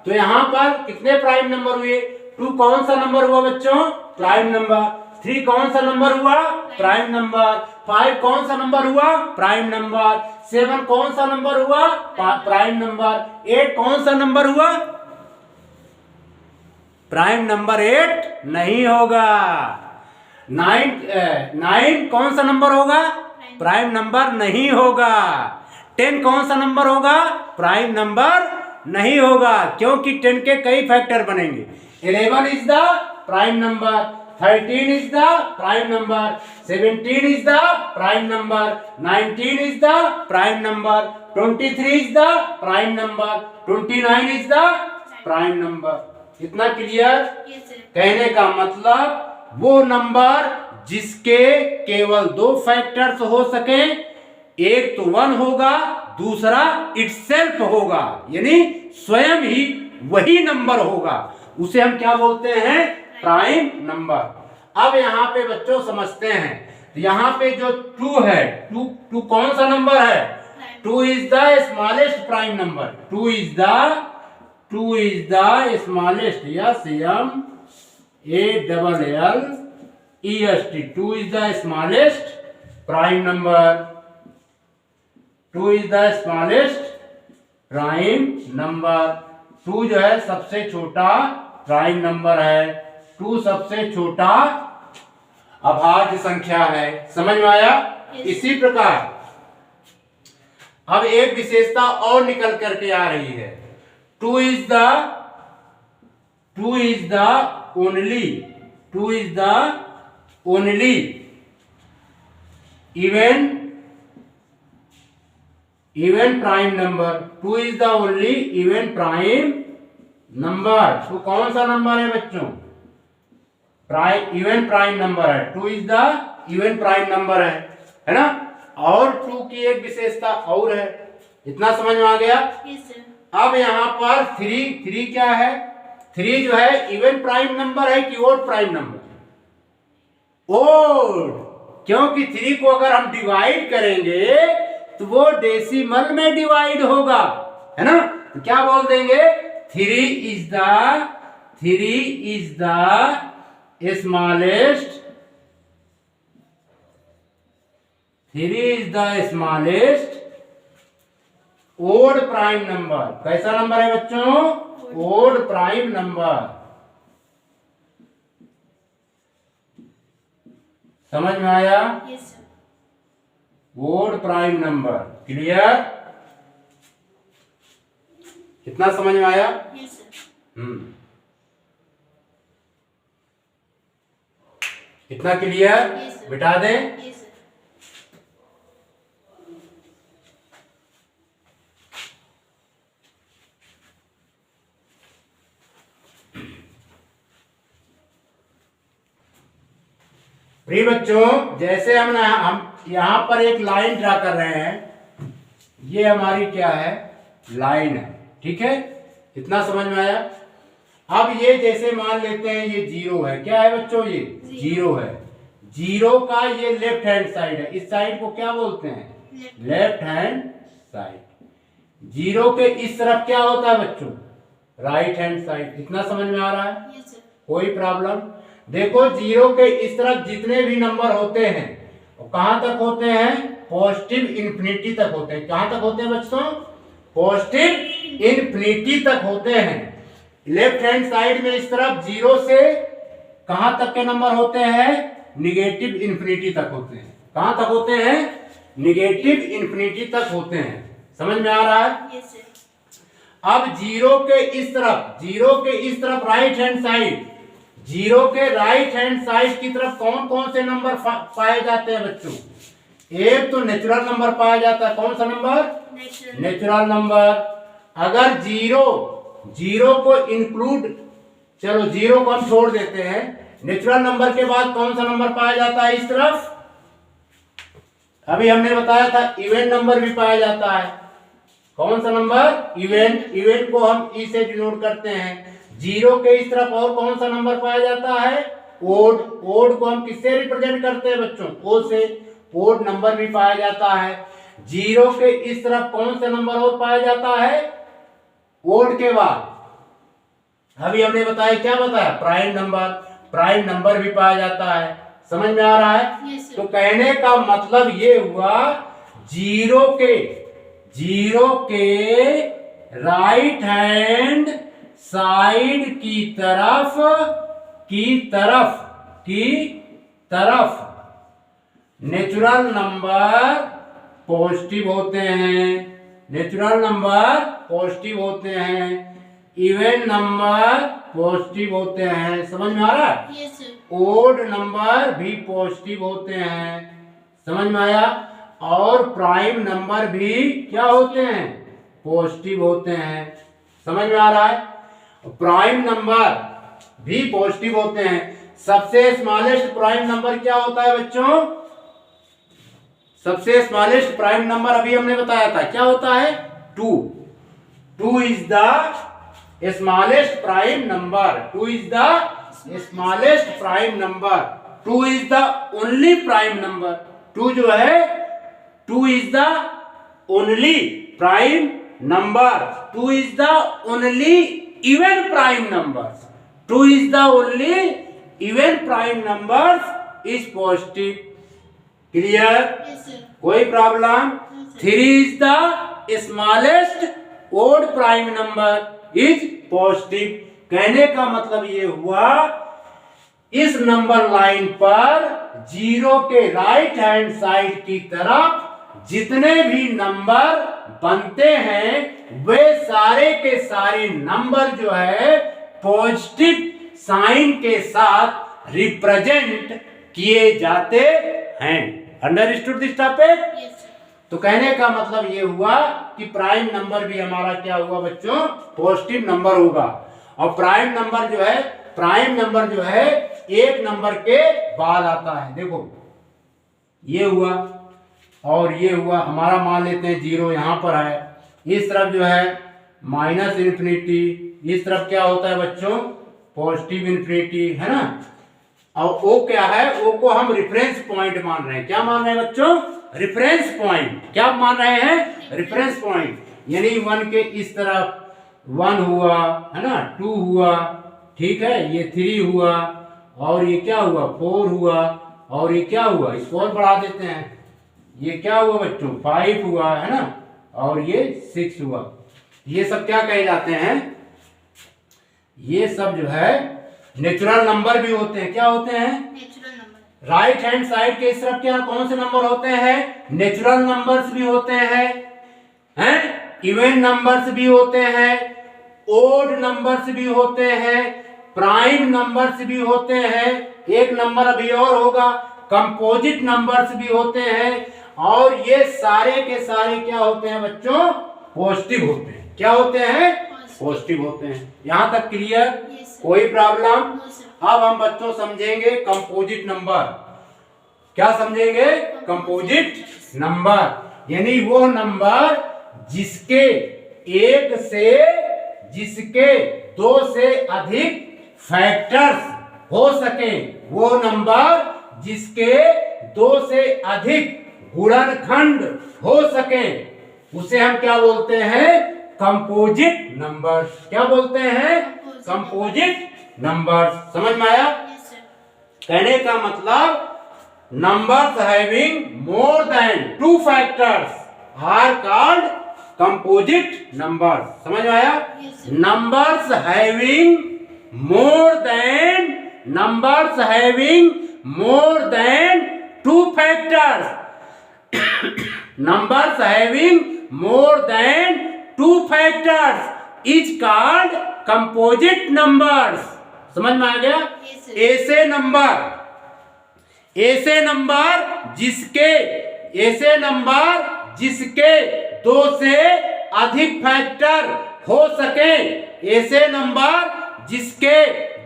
तो यहां पर कितने prime number हुए? 2 कौन सा नंबर हुआ बच्चों? Prime number. 3 कौन सा नंबर हुआ? Prime number. 5 कौन सा नंबर हुआ? Prime number. 7 कौन सा नंबर हुआ? Prime number. 8 कौन सा नंबर हुआ? प्राइम नंबर 8 नहीं होगा। 9 कौन सा नंबर होगा? प्राइम नंबर नहीं होगा। 10 कौन सा नंबर होगा? प्राइम नंबर नहीं होगा, क्योंकि 10 के कई फैक्टर बनेंगे। 11 is the prime number, 13 is the prime number, 17 is the prime number, 19 is the prime number, 23 is the prime number, 29 is the prime number. इतना क्लियर? कहने का मतलब वो नंबर जिसके केवल 2 फैक्टर्स हो सके, एक तो 1 होगा, दूसरा इटसेल्फ होगा, यानी स्वयं ही वही नंबर होगा, उसे हम क्या बोलते हैं? Prime number. अब यहाँ पे बच्चों समझते हैं, यहाँ पे जो 2 है, 2 कौन सा नंबर है? 2 is the smallest prime number. 2 is the smallest, SMALLEST। 2 is the smallest prime number. 2 is the smallest prime number. 2 जो है सबसे छोटा प्राइम नंबर है। 2 सबसे छोटा अभाज्य संख्या है। समझ में आया? इसी प्रकार अब एक विशेषता और निकल करके आ रही है। 2 is the only even prime number. 2 is the only even prime number. 2 कौन सा नंबर है बच्चों? इवन प्राइम नंबर है। 2 is the even prime number है ना? और 2 की एक विशेषता और है। इतना समझ में आ गया? अब यहाँ पर 3 क्या है? 3 जो है इवन प्राइम नंबर है कि ओड प्राइम नंबर? ओड, क्योंकि 3 को अगर हम डिवाइड करेंगे तो वो डेसिमल में डिवाइड होगा, है ना? तो क्या बोल देंगे? 3 is the smallest odd prime number. कैसा नंबर है बच्चों? Odd prime number. समझ में आया? Odd prime number. क्लियर? कितना समझ में आया? इतना क्लियर? बिठा दें? प्रिय बच्चों, जैसे हम यहाँ पर एक लाइन ड्रा कर रहे हैं, ये हमारी क्या है? लाइन है। ठीक है? इतना समझ में आया? अब ये जैसे मान लेते हैं ये 0 है। क्या है बच्चों? ये 0 है। 0 का ये लेफ्ट हैंड साइड है। इस साइड को क्या बोलते हैं? Left hand side. 0 के इस तरफ क्या होता है बच्चों? Right hand side. इतना समझ में आ रहा है? कोई प्रॉब्लम? देखो 0 के इस तरफ जितने भी नंबर होते हैं वो कहां तक होते हैं? पॉजिटिव इन्फिनिटी तक होते हैं। कहां तक होते हैं बच्चों? पॉजिटिव इन्फिनिटी तक होते हैं। लेफ्ट हैंड साइड में इस तरफ 0 से कहां तक के नंबर होते हैं? निगेटिव इन्फिनिटी तक होते हैं। कहां तक होते हैं? निगेटिव इन्फिनिटी तक होते हैं। समझ में आ रहा है? अब 0 के इस तरफ राइट हैंड साइड, 0 के राइट हैंड साइड की तरफ कौन कौन से नंबर पाए जाते हैं बच्चों? एक तो नेचुरल नंबर पाया जाता है। कौन सा नंबर? Natural number. अगर 0 को इंक्लूड, चलो 0 को हम छोड़ देते हैं, नेचुरल नंबर के बाद कौन सा नंबर पाया जाता है इस तरफ? अभी हमने बताया था इवन नंबर भी पाया जाता है। कौन सा नंबर? इवन। इवन को हम ई से डिनोट करते हैं। जीरो के इस तरफ और कौन सा नंबर पाया जाता है? ओड। ओड को हम किससे रिप्रेजेंट करते हैं बच्चों? ओ से। ओड नंबर भी पाया जाता है। जीरो के इस तरफ कौन सा नंबर और पाया जाता है ओड के बाद? अभी हमने बताया, क्या बताया? Prime number. प्राइम नंबर भी पाया जाता है। समझ में आ रहा है? Yes, sir. तो कहने का मतलब ये हुआ जीरो के राइट हैंड साइड की तरफ नेचुरल नंबर पॉजिटिव होते हैं। नेचुरल नंबर पॉजिटिव होते हैं। इवन नंबर पॉजिटिव होते हैं। समझ में आ रहा है? Yes, sir. ओड नंबर भी पॉजिटिव होते हैं। समझ में आया? और प्राइम नंबर भी क्या होते हैं? पॉजिटिव होते हैं। समझ में आ रहा है? प्राइम नंबर भी पॉजिटिव होते हैं। सबसे स्मॉलेस्ट प्राइम नंबर क्या होता है बच्चों? सबसे स्मॉलेस्ट प्राइम नंबर अभी हमने बताया था, क्या होता है? 2। 2 is the smallest prime number. 2 is the smallest prime number. 2 is the only prime number. 2 जो है 2 is the only prime number. 2 is the only even prime numbers. 2 is the only even prime numbers is positive. Clear? Yes, sir. कोई problem? No, sir. 3 is the smallest odd prime number is positive. कहने का मतलब ये हुआ इस number line पर zero के right hand side की तरफ जितने भी नंबर बनते हैं वे सारे के सारे नंबर जो है पॉजिटिव साइन के साथ रिप्रेजेंट किए जाते हैं। Understood this topic? Yes, sir. तो कहने का मतलब ये हुआ कि प्राइम नंबर भी हमारा क्या हुआ बच्चों? पॉजिटिव नंबर होगा। और प्राइम नंबर जो है एक नंबर के बाद आता है। देखो ये हुआ और ये हुआ, हमारा मान लेते हैं जीरो यहां पर है। इस तरफ जो है माइनस इन्फिनिटी, इस तरफ क्या होता है बच्चों? पॉजिटिव इन्फिनिटी, है ना। और ओ क्या है? ओ को हम रेफरेंस पॉइंट मान रहे हैं। क्या मान रहे हैं बच्चों? Reference point. क्या मान रहे हैं? Reference point. यानी 1 के इस तरफ 1 हुआ, है ना, 2 हुआ, ठीक है, ये 3 हुआ, और ये क्या हुआ? 4 हुआ, और ये क्या हुआ? इसको और बढ़ा देते हैं, ये क्या हुआ बच्चों? 5 हुआ, है ना, और ये 6 हुआ। ये सब क्या कहे जाते हैं? ये सब जो है नेचुरल नंबर भी होते हैं। क्या होते हैं? Natural number. Right hand side के इस तरफ क्या कौन से नंबर होते हैं? नेचुरल नंबर्स भी होते हैं, इवन नंबर्स भी होते हैं, ओड नंबर्स भी होते हैं, प्राइम नंबर्स भी होते हैं, एक नंबर अभी और होगा, कंपोजिट नंबर्स भी होते हैं, और ये सारे के सारे क्या होते हैं बच्चों? पॉजिटिव होते हैं। क्या होते हैं? पॉजिटिव होते हैं। यहां तक क्लियर? Yes, sir. कोई प्रॉब्लम? No, sir. अब हम बच्चों समझेंगे कंपोजिट नंबर। क्या समझेंगे? कंपोजिट नंबर यानी वो नंबर जिसके दो से अधिक फैक्टर्स हो सके, वो नंबर जिसके दो से अधिक गुणनखंड हो सके, उसे हम क्या बोलते हैं? Composite number. क्या बोलते हैं? Composite number. समझ में आया? Yes, sir. कहने का मतलब numbers having more than 2 factors are called composite numbers. समझ में आया? Yes, sir. numbers having more than 2 factors numbers having more than 2 factors is called composite numbers. समझ में आ गया? Yes, sir. ऐसे नंबर जिसके दो से अधिक फैक्टर हो सके, ऐसे नंबर जिसके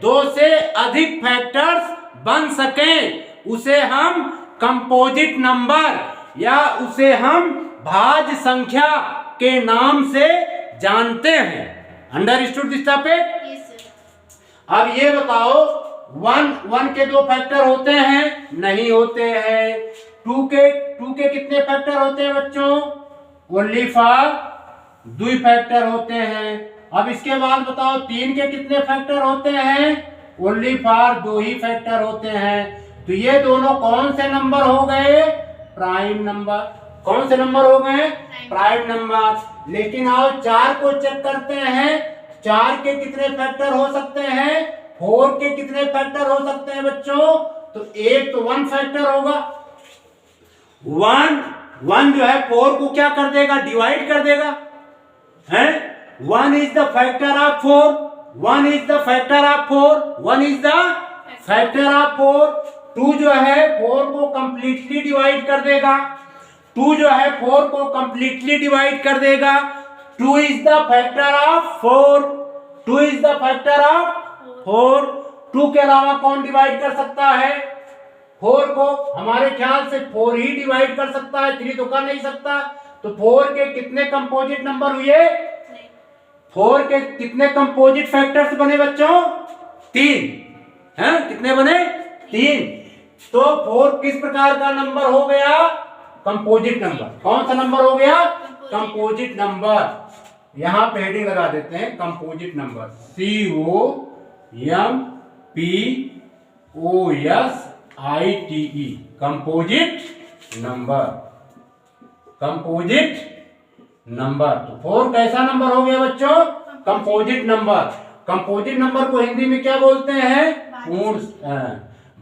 दो से अधिक फैक्टर्स बन सकें उसे हम कंपोजिट नंबर या उसे हम भाज्य संख्या के नाम से जानते हैं। Understood this topic? Yes sir. अब ये बताओ, वन के दो फैक्टर होते हैं? नहीं होते हैं। टू के कितने फैक्टर होते हैं बच्चों? ओनली फॉर दो फैक्टर होते हैं। अब इसके बाद बताओ, तीन के कितने फैक्टर होते हैं? ओनली फॉर दो ही फैक्टर होते हैं। तो ये दोनों कौन से नंबर हो गए? Prime number. कौन से नंबर हो गए? Prime number. लेकिन आओ चार को चेक करते हैं। चार के कितने फैक्टर हो सकते हैं? फोर के कितने फैक्टर हो सकते हैं बच्चों? तो एक तो वन फैक्टर होगा। वन जो है फोर को क्या कर देगा? डिवाइड कर देगा, है? One is the factor of four. One is the factor of four. One is the factor of four. Two जो है फोर को कंप्लीटली डिवाइड कर देगा। टू जो है फोर को कंप्लीटली डिवाइड कर देगा। Two is the factor of four. Two is the factor of four. Two के अलावा कौन डिवाइड कर सकता है? फोर को हमारे ख्याल से फोर ही डिवाइड कर सकता है, थ्री तो कर नहीं सकता। तो फोर के कितने कंपोजिट नंबर हुए? फोर के कितने कंपोजिट फैक्टर्स बने बच्चों? तीन। हैं? कितने बने? तीन। तो फोर किस प्रकार का नंबर हो गया? Composite number. कौन सा नंबर हो गया? Composite number. यहां पे हेडिंग लगा देते हैं, composite number. COMPOSITE, composite number. Composite number. तो फोर कैसा नंबर हो गया बच्चों? Composite number. कंपोजिट नंबर को हिंदी में क्या बोलते हैं? पूर्ण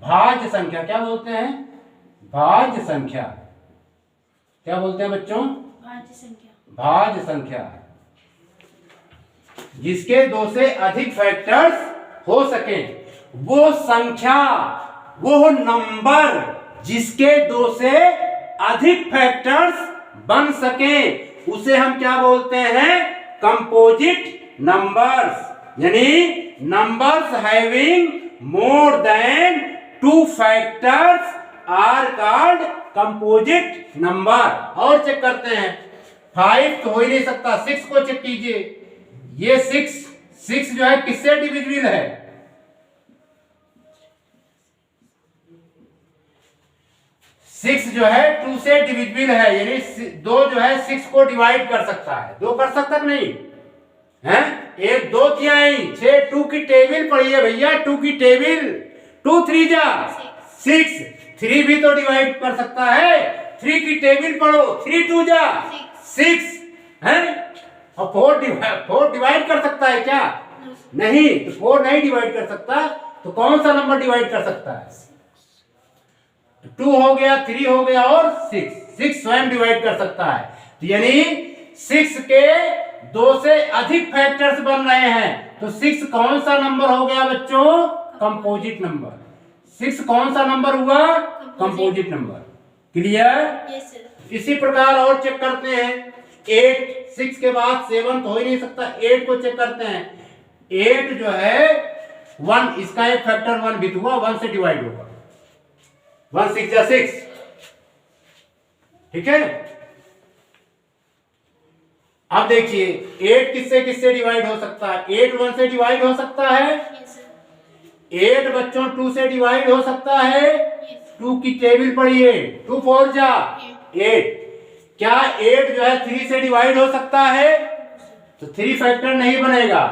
भाज्य संख्या। क्या बोलते हैं? भाज्य संख्या। क्या बोलते हैं बच्चों? भाज्य संख्या। भाज्य संख्या। जिसके दो से अधिक फैक्टर्स हो सके, वो संख्या, वो नंबर जिसके दो से अधिक फैक्टर्स बन सके उसे हम क्या बोलते हैं? Composite numbers. यानी numbers having more than two factors are called composite number. और चेक करते हैं, 5 तो हो ही नहीं सकता। 6 को चेक कीजिए। ये 6 जो है किससे डिविजिबल है? 6 जो है 2 से डिविजिबल है। यानी 2 जो है 6 को डिवाइड कर सकता है। 2 कर सकता नहीं है? 1 2 तिहाई 6। 2 की टेबल पढ़िए भैया, 2 की टेबल। 2 3 जा 6। 3 भी तो डिवाइड कर सकता है। 3 की टेबल पढ़ो, 3 2 जा 6 है। और 4 डिवाइड कर सकता है क्या? नहीं। तो 4 नहीं डिवाइड कर सकता। तो कौन सा नंबर डिवाइड कर सकता है? 2 हो गया, 3 हो गया और 6 स्वयं डिवाइड कर सकता है। तो यानी 6 के 2 से अधिक फैक्टर्स बन रहे हैं। तो 6 कौन सा नंबर हो गया बच्चों? Composite number. 6 कौन सा नंबर हुआ? Composite number. Clear? Yes sir. इसी प्रकार और चेक करते हैं। 8, 6 के बाद 7 तो हो ही नहीं सकता। 8 को चेक करते हैं। 8 जो है 1, इसका एक फैक्टर 1 भी हुआ, 1 से डिवाइड होगा। 1 6 जा 6। ठीक है। अब देखिए 8 किससे किससे डिवाइड हो सकता है? 8 1 से डिवाइड हो सकता है। Yes sir. 8 बच्चों 2 से डिवाइड हो सकता है। यस। 2 की टेबल पढ़िए। 2 4 जा 8। क्या 8 जो है 3 से डिवाइड हो सकता है? तो 3 फैक्टर नहीं बनेगा।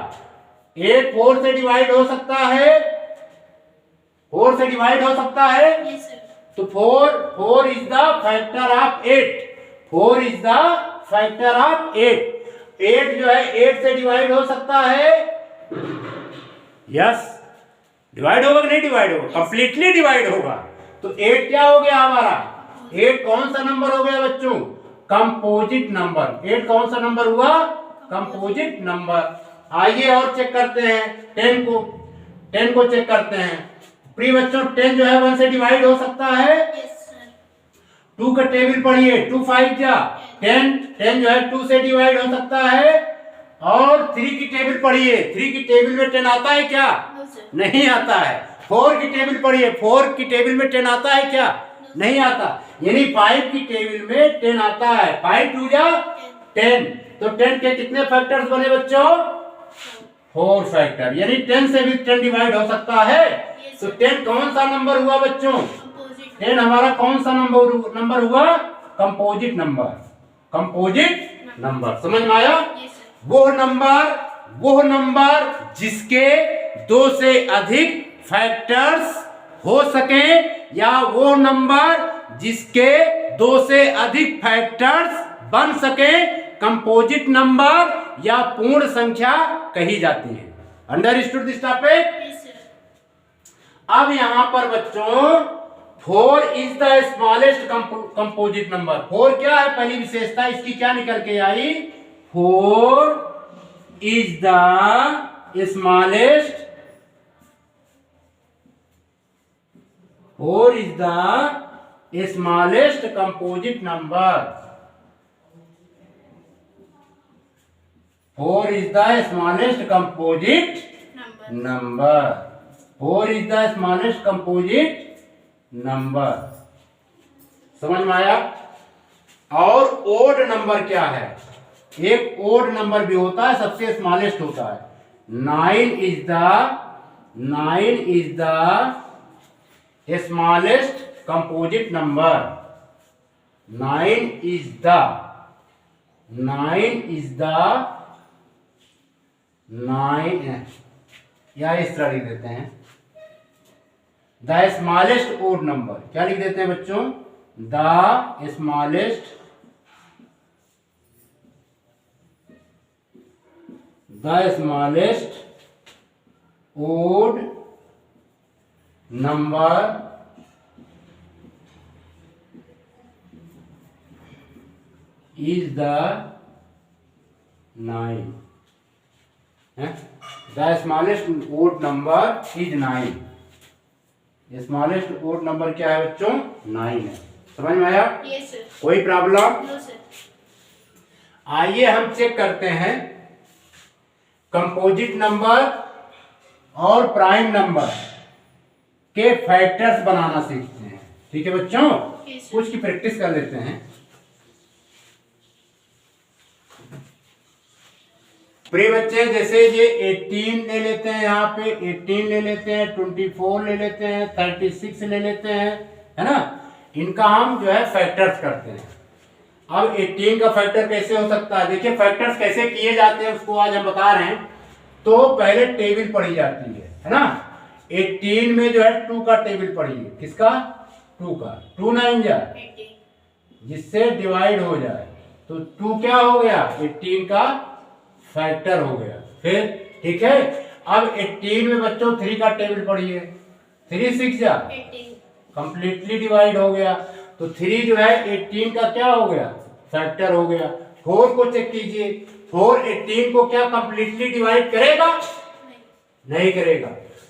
8 4 से डिवाइड हो सकता है। 4 से डिवाइड हो सकता है। Yes sir. तो 4 is the factor of 8। 4 is the factor of 8। 8 जो है 8 से डिवाइड हो सकता है। यस। डिवाइड होगा कि नहीं डिवाइड होगा? कंप्लीटली डिवाइड होगा। तो 8 क्या हो गया हमारा? 8 कौन सा नंबर हो गया बच्चों? Composite number. 8 कौन सा नंबर हुआ? Composite number. आइए और चेक करते हैं 10 को। 10 को चेक करते हैं। प्रिय बच्चों 10 जो है 1 से डिवाइड हो सकता है। Yes sir. 2 का टेबल पढ़िए। 2 5 जा 10 जो है 2 से डिवाइड हो सकता है। और 3 की टेबल पढ़िए। 3 की टेबल में 10 आता है क्या? No sir. नहीं आता है। 4 की टेबल पढ़िए, 4 की टेबल में 10 आता है क्या? नहीं आता। यानी 5 की टेबल में 10 आता है। 5 2 जा 10। तो 10 के कितने फैक्टर्स बने बच्चों? 4 फैक्टर। यानी 10 से भी 10 डिवाइड हो सकता है। तो 10 कौन सा नंबर हुआ बच्चों? कंपोजिट 10 हमारा कौन सा नंबर हुआ? Composite number. कंपोजिट नंबर, समझ में आया? Yes sir. वो नंबर जिसके 2 से अधिक फैक्टर्स हो सके, या वो नंबर जिसके 2 से अधिक फैक्टर्स बन सके, कंपोजिट नंबर या पूर्ण संख्या कही जाती है। Understood this topic? Yes sir. अब यहां पर बच्चों 4 is the smallest composite number. 4 क्या है? पहली विशेषता इसकी क्या निकल के आई? 4 is the smallest 4 is the smallest composite number. 4 is the smallest composite number. 4 is the smallest composite number. समझ में आया? और ओड नंबर क्या है? एक ओड नंबर भी होता है, सबसे स्मॉलेस्ट होता है। 9 is the smallest composite number. 9 is the 9 या इस तरह लिख देते हैं, द स्मॉलेस्ट ओड नंबर। क्या लिख देते हैं बच्चों? The smallest odd number is the 9 है। The smallest odd number is 9। Smallest odd number क्या है बच्चों? 9 है। समझ में आया? Yes sir. कोई प्रॉब्लम? No sir. आइए हम चेक करते हैं कंपोजिट नंबर और प्राइम नंबर के फैक्टर्स बनाना सीखते हैं। ठीक है बच्चों? Yes, sir. कुछ की प्रैक्टिस कर लेते हैं। प्रिय बच्चे, जैसे ये 18 ले लेते हैं, यहाँ पे 18 ले लेते हैं, 24 ले लेते हैं, 36 ले लेते हैं, है ना? इनका हम जो है फैक्टर्स करते हैं। अब 18 का फैक्टर कैसे हो सकता है? देखिए फैक्टर्स कैसे किए जाते हैं उसको आज हम बता रहे हैं। तो पहले टेबल पढ़ी जाती है ना? 18 में जो है 2 का टेबल पढ़िए। किसका? 2 का। 2 9 जा 18 जिससे डिवाइड हो जाए, तो 2 क्या हो गया? 18 का फैक्टर हो गया। फिर ठीक है, अब 18 में बच्चों 3 का टेबल पढ़िए। 3 6 जा 18 कंप्लीटली डिवाइड हो गया। तो 3 जो है 18 का क्या हो गया? फैक्टर हो गया। 4 को चेक कीजिए। 4 18 को क्या कंप्लीटली डिवाइड करेगा? नहीं करेगा।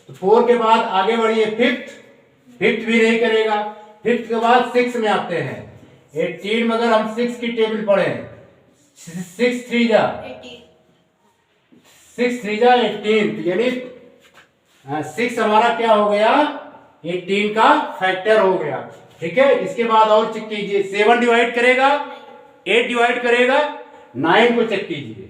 तो 4 के बाद आगे बढ़िए, फिफ्थ भी नहीं करेगा। फिफ्थ के बाद 6 में आते हैं। 18 में अगर हम 6 की टेबल पढ़े, 6 3 जा 18 6 3 जा 18, यानी 6 हमारा क्या हो गया? 18 का फैक्टर हो गया। ठीक है, इसके बाद और चेक कीजिए। 7 डिवाइड करेगा, 8 डिवाइड करेगा, 9 को चेक कीजिए।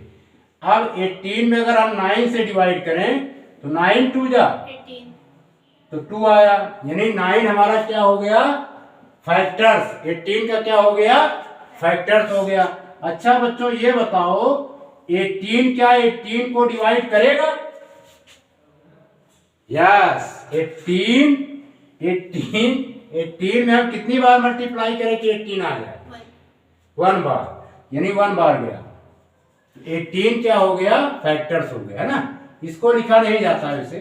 अब 18 में अगर हम 9 से डिवाइड करें तो 9 2 जा 18 तो 2 आया, यानी 9 हमारा क्या हो गया? फैक्टर्स। 18 का क्या हो गया? फैक्टर्स हो गया। अच्छा बच्चों ये बताओ, 18 क्या 18 को डिवाइड करेगा? यस, 18 में हम कितनी बार मल्टीप्लाई करें कि 18 आ जाए? 1 बार, यानी 1 बार गया। 18 क्या हो गया? फैक्टर्स हो गया, है ना? इसको लिखा नहीं जाता है वैसे।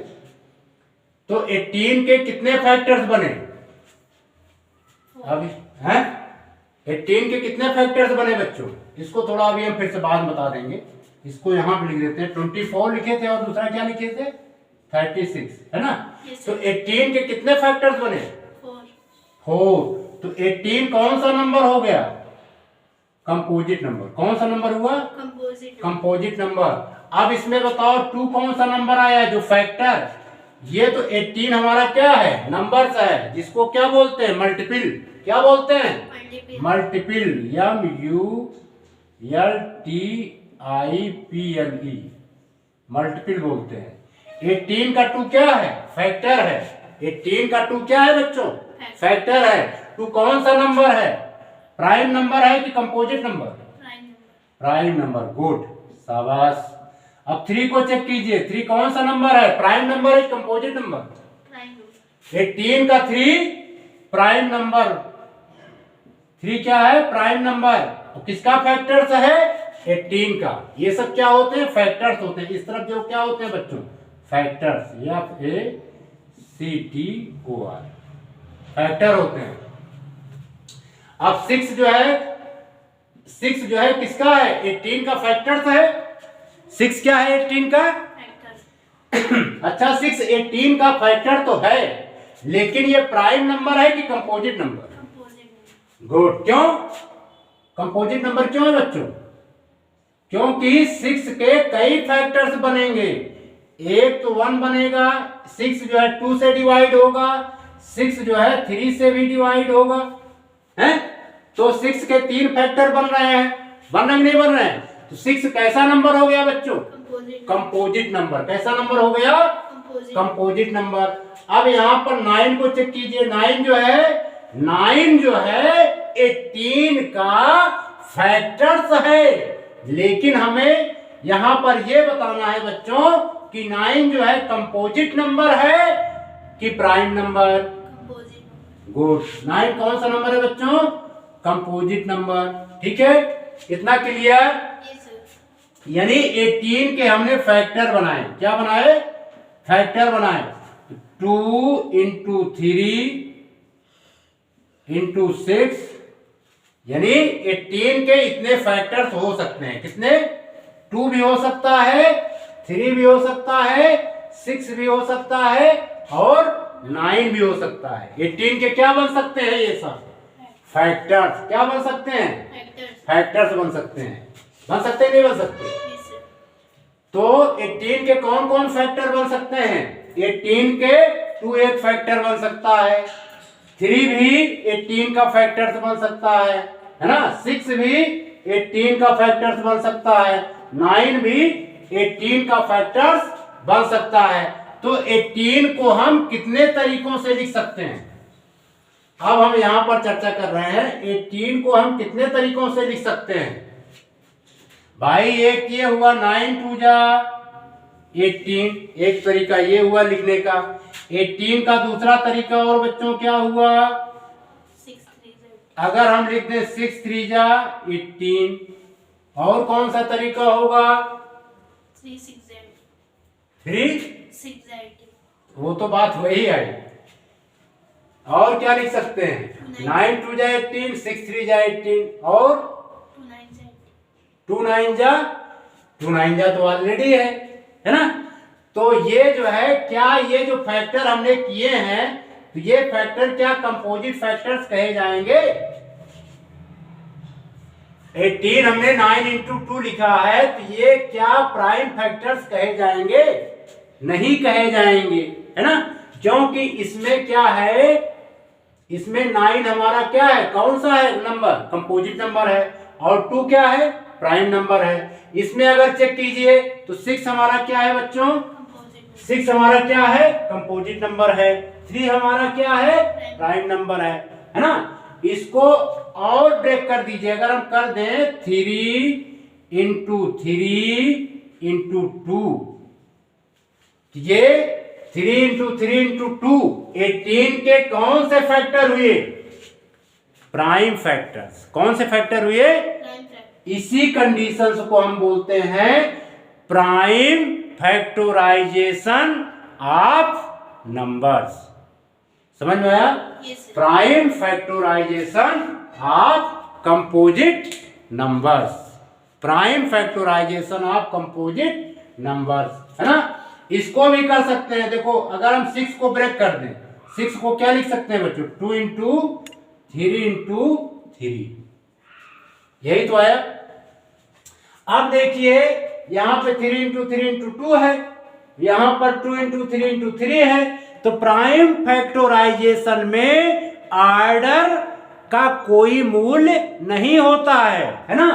तो 18 के कितने फैक्टर्स बने? अभी हैं 18 के कितने फैक्टर्स बने बच्चों? इसको थोड़ा अभी हम फिर से बाद में बता देंगे। इसको यहाँ पे लिख देते हैं। 24 लिखे थे और दूसरा क्या लिखे थे? 36, है ना? Yes, तो 18 के कितने फैक्टर्स बने? 4। तो 18 कौन सा नंबर हो गया? Composite number. कौन सा नंबर हुआ? Composite composite number. अब इसमें बताओ 2 कौन सा नंबर आया जो फैक्टर? ये तो 18 हमारा क्या है, नंबर्स है, जिसको क्या बोलते हैं, मल्टीपल। क्या बोलते हैं, मल्टीपल। मल्टीपल। MULTIPLE, मल्टीपल बोलते हैं। 18 का 2 क्या है, फैक्टर है। 18 का 2 क्या है बच्चों, फैक्टर है। 2 कौन सा नंबर है, प्राइम नंबर है कि composite number, prime number. Prime number. Good, शाबाश। अब 3 को चेक कीजिए, 3 कौन सा नंबर है, प्राइम नंबर है कंपोजिट नंबर, प्राइम नंबर। 18 का 3 प्राइम नंबर। 3 क्या है, प्राइम नंबर। तो किसका फैक्टर्स है, 18 का। ये सब क्या होते हैं, फैक्टर्स होते हैं। इस तरफ जो क्या होते हैं बच्चों, फैक्टर्स, FACTOR, फैक्टर होते हैं। अब 6 जो है किसका है, 18 का फैक्टर्स है। 6 क्या है, 18 का फैक्टर। अच्छा, 6 18 का फैक्टर तो है, लेकिन ये प्राइम नंबर है कि कंपोजिट नंबर, कंपोजिट। गुड। क्यों कंपोजिट नंबर क्यों है बच्चों, क्योंकि 6 के कई फैक्टर्स बनेंगे। एक तो 1 बनेगा, 6 जो है 2 से डिवाइड होगा, 6 जो है 3 से भी डिवाइड होगा, हैं? तो 6 के 3 फैक्टर बन रहे हैं, बन रहे नहीं बन रहे हैं। तो 6 कैसा नंबर हो गया बच्चों, कंपोजिट। Composite number. कैसा नंबर हो गया, कंपोजिट। Composite number. अब यहाँ पर 9 को चेक कीजिए। 9 जो है 18 का फैक्टर्स है, लेकिन हमें यहाँ पर ये बताना है बच्चों कि 9 जो है कंपोजिट नंबर है कि प्राइम नंबर, कंपोजिट। गुड। 9 कौन सा नंबर है बच्चों, कंपोजिट नंबर। ठीक है, इतना क्लियर। Yes sir. यानी 18 के हमने फैक्टर बनाए। क्या बनाए, फैक्टर बनाए। 2 इंटू 3 इंटू 6, यानी 18 के इतने फैक्टर्स हो सकते हैं। कितने, 2 भी हो सकता है, 3 भी हो सकता है, 6 भी हो सकता है और 9 भी हो सकता है। 18 के क्या बन सकते हैं, ये सब फैक्टर्स। क्या बन सकते हैं, फैक्टर्स। फैक्टर्स बन सकते हैं। बन सकते हैं, नहीं बन सकते। Yes sir. तो 18 के कौन कौन फैक्टर बन सकते हैं, 18 के 2 एक फैक्टर बन सकता है, 3 भी 18 का फैक्टर्स बन सकता है ना, 6 भी 18 का फैक्टर्स बन सकता है, 9 भी 18 का फैक्टर्स बन सकता है। तो 18 को हम कितने तरीकों से लिख सकते हैं, अब हम यहां पर चर्चा कर रहे हैं 18 को हम कितने तरीकों से लिख सकते हैं। भाई एक ये हुआ 9 2 जा 18, एक तरीका ये हुआ लिखने का। 18 का दूसरा तरीका और बच्चों क्या हुआ, 6 3 अगर हम लिख दें 6 3 जा 18, और कौन सा तरीका होगा, 3 6 3 6 18। वो तो बात वही है। और क्या लिख सकते हैं, 9 2 जा 18, 6 3 जा 18 और 2 9 18। 2 9 जा तो ऑलरेडी है ना। तो ये जो है क्या, ये जो फैक्टर हमने किए हैं, तो ये फैक्टर क्या कंपोजिट फैक्टर्स कहे जाएंगे। 18 हमने 9 इंटू 2 लिखा है, तो ये क्या प्राइम फैक्टर्स कहे जाएंगे, नहीं कहे जाएंगे, है ना। क्योंकि इसमें क्या है, इसमें 9 हमारा क्या है, कौन सा है नंबर, कंपोजिट नंबर है, और 2 क्या है, प्राइम नंबर है। इसमें अगर चेक कीजिए तो 6 हमारा क्या है बच्चों, कंपोजिट। 6 हमारा क्या है, कंपोजिट नंबर है। 3 हमारा क्या है, प्राइम नंबर है ना। इसको और ब्रेक कर दीजिए, अगर हम कर दें 3 इंटू 3 इंटू 2, ये 3 इंटू 3 इंटू 2 18 के कौन से फैक्टर हुए, प्राइम फैक्टर्स। कौन से फैक्टर हुए, प्राइम फैक्टर। इसी कंडीशंस को हम बोलते हैं प्राइम फैक्टराइजेशन ऑफ नंबर्स। समझ में आया, yes sir. Prime factorisation of composite numbers, prime factorisation of composite numbers, है ना। इसको भी कर सकते हैं। देखो अगर हम 6 को ब्रेक कर दें, 6 को क्या लिख सकते हैं बच्चों, 2 इंटू 3 इंटू 3, यही तो आया। अब देखिए यहां पे 3 इंटू 3 इंटू 2 है, यहाँ पर 2 इंटू 3 इंटू 3 है, तो प्राइम फैक्टराइजेशन में ऑर्डर का कोई मूल्य नहीं होता है ना।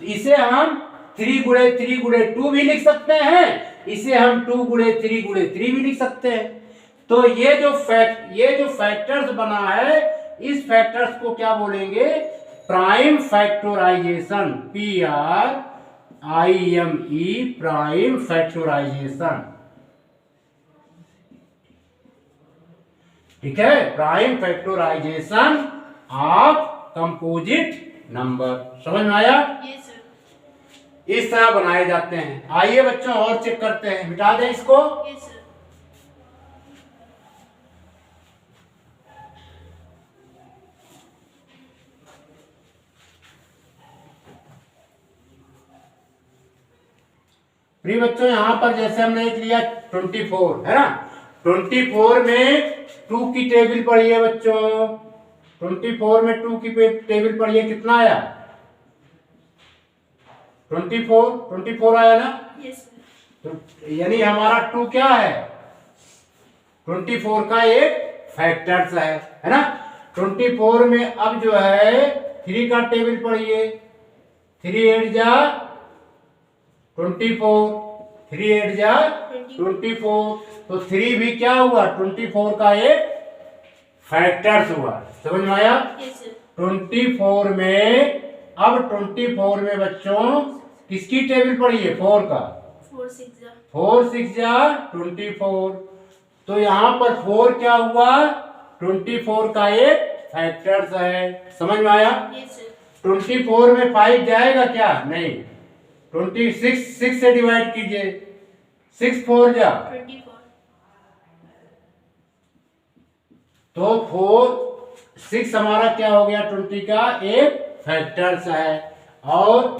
तो इसे हम 3 गुणे 3 गुणे 2 भी लिख सकते हैं, इसे हम 2 गुणे 3 गुणे 3 भी लिख सकते हैं। तो ये जो फैक्टर्स बना है, इस फैक्टर्स को क्या बोलेंगे? Prime factorisation, PRIME, prime factorisation. ठीक है, prime factorisation of composite number. समझ में आया? Yes, sir. इस तरह बनाए जाते हैं। आइए बच्चों और चेक करते हैं, मिटा दें इसको। Yes, sir. प्रिय बच्चों, यहां पर जैसे हमने एक लिया 24 है ना, 24 में 2 की टेबल पढ़िए बच्चों, 24 में 2 की टेबल पढ़िए, कितना आया? 24 आया ना। Yes, sir. तो यानी हमारा 2 क्या है? 24 का एक फैक्टर्स है ना। 24 में अब जो है 3 का टेबल पढ़िए, 3 8 जा 24, 3 8 जा 24, तो 3 भी क्या हुआ? 24 का एक फैक्टर्स हुआ। समझ में आया? Yes, sir. 24 में, अब 24 में बच्चों किसकी टेबल पड़ी है? 4 का। 4 6 जा 4 6 जा 24, तो यहाँ पर 4 क्या हुआ? 24 का एक फैक्टर्स है। समझ में आया? Yes, sir. 24 में 5 जाएगा क्या? नहीं। 26 6 से डिवाइड कीजिए, 6 4 जा 24. तो 4 6 हमारा क्या हो गया? 20 का एक फैक्टर्स है। और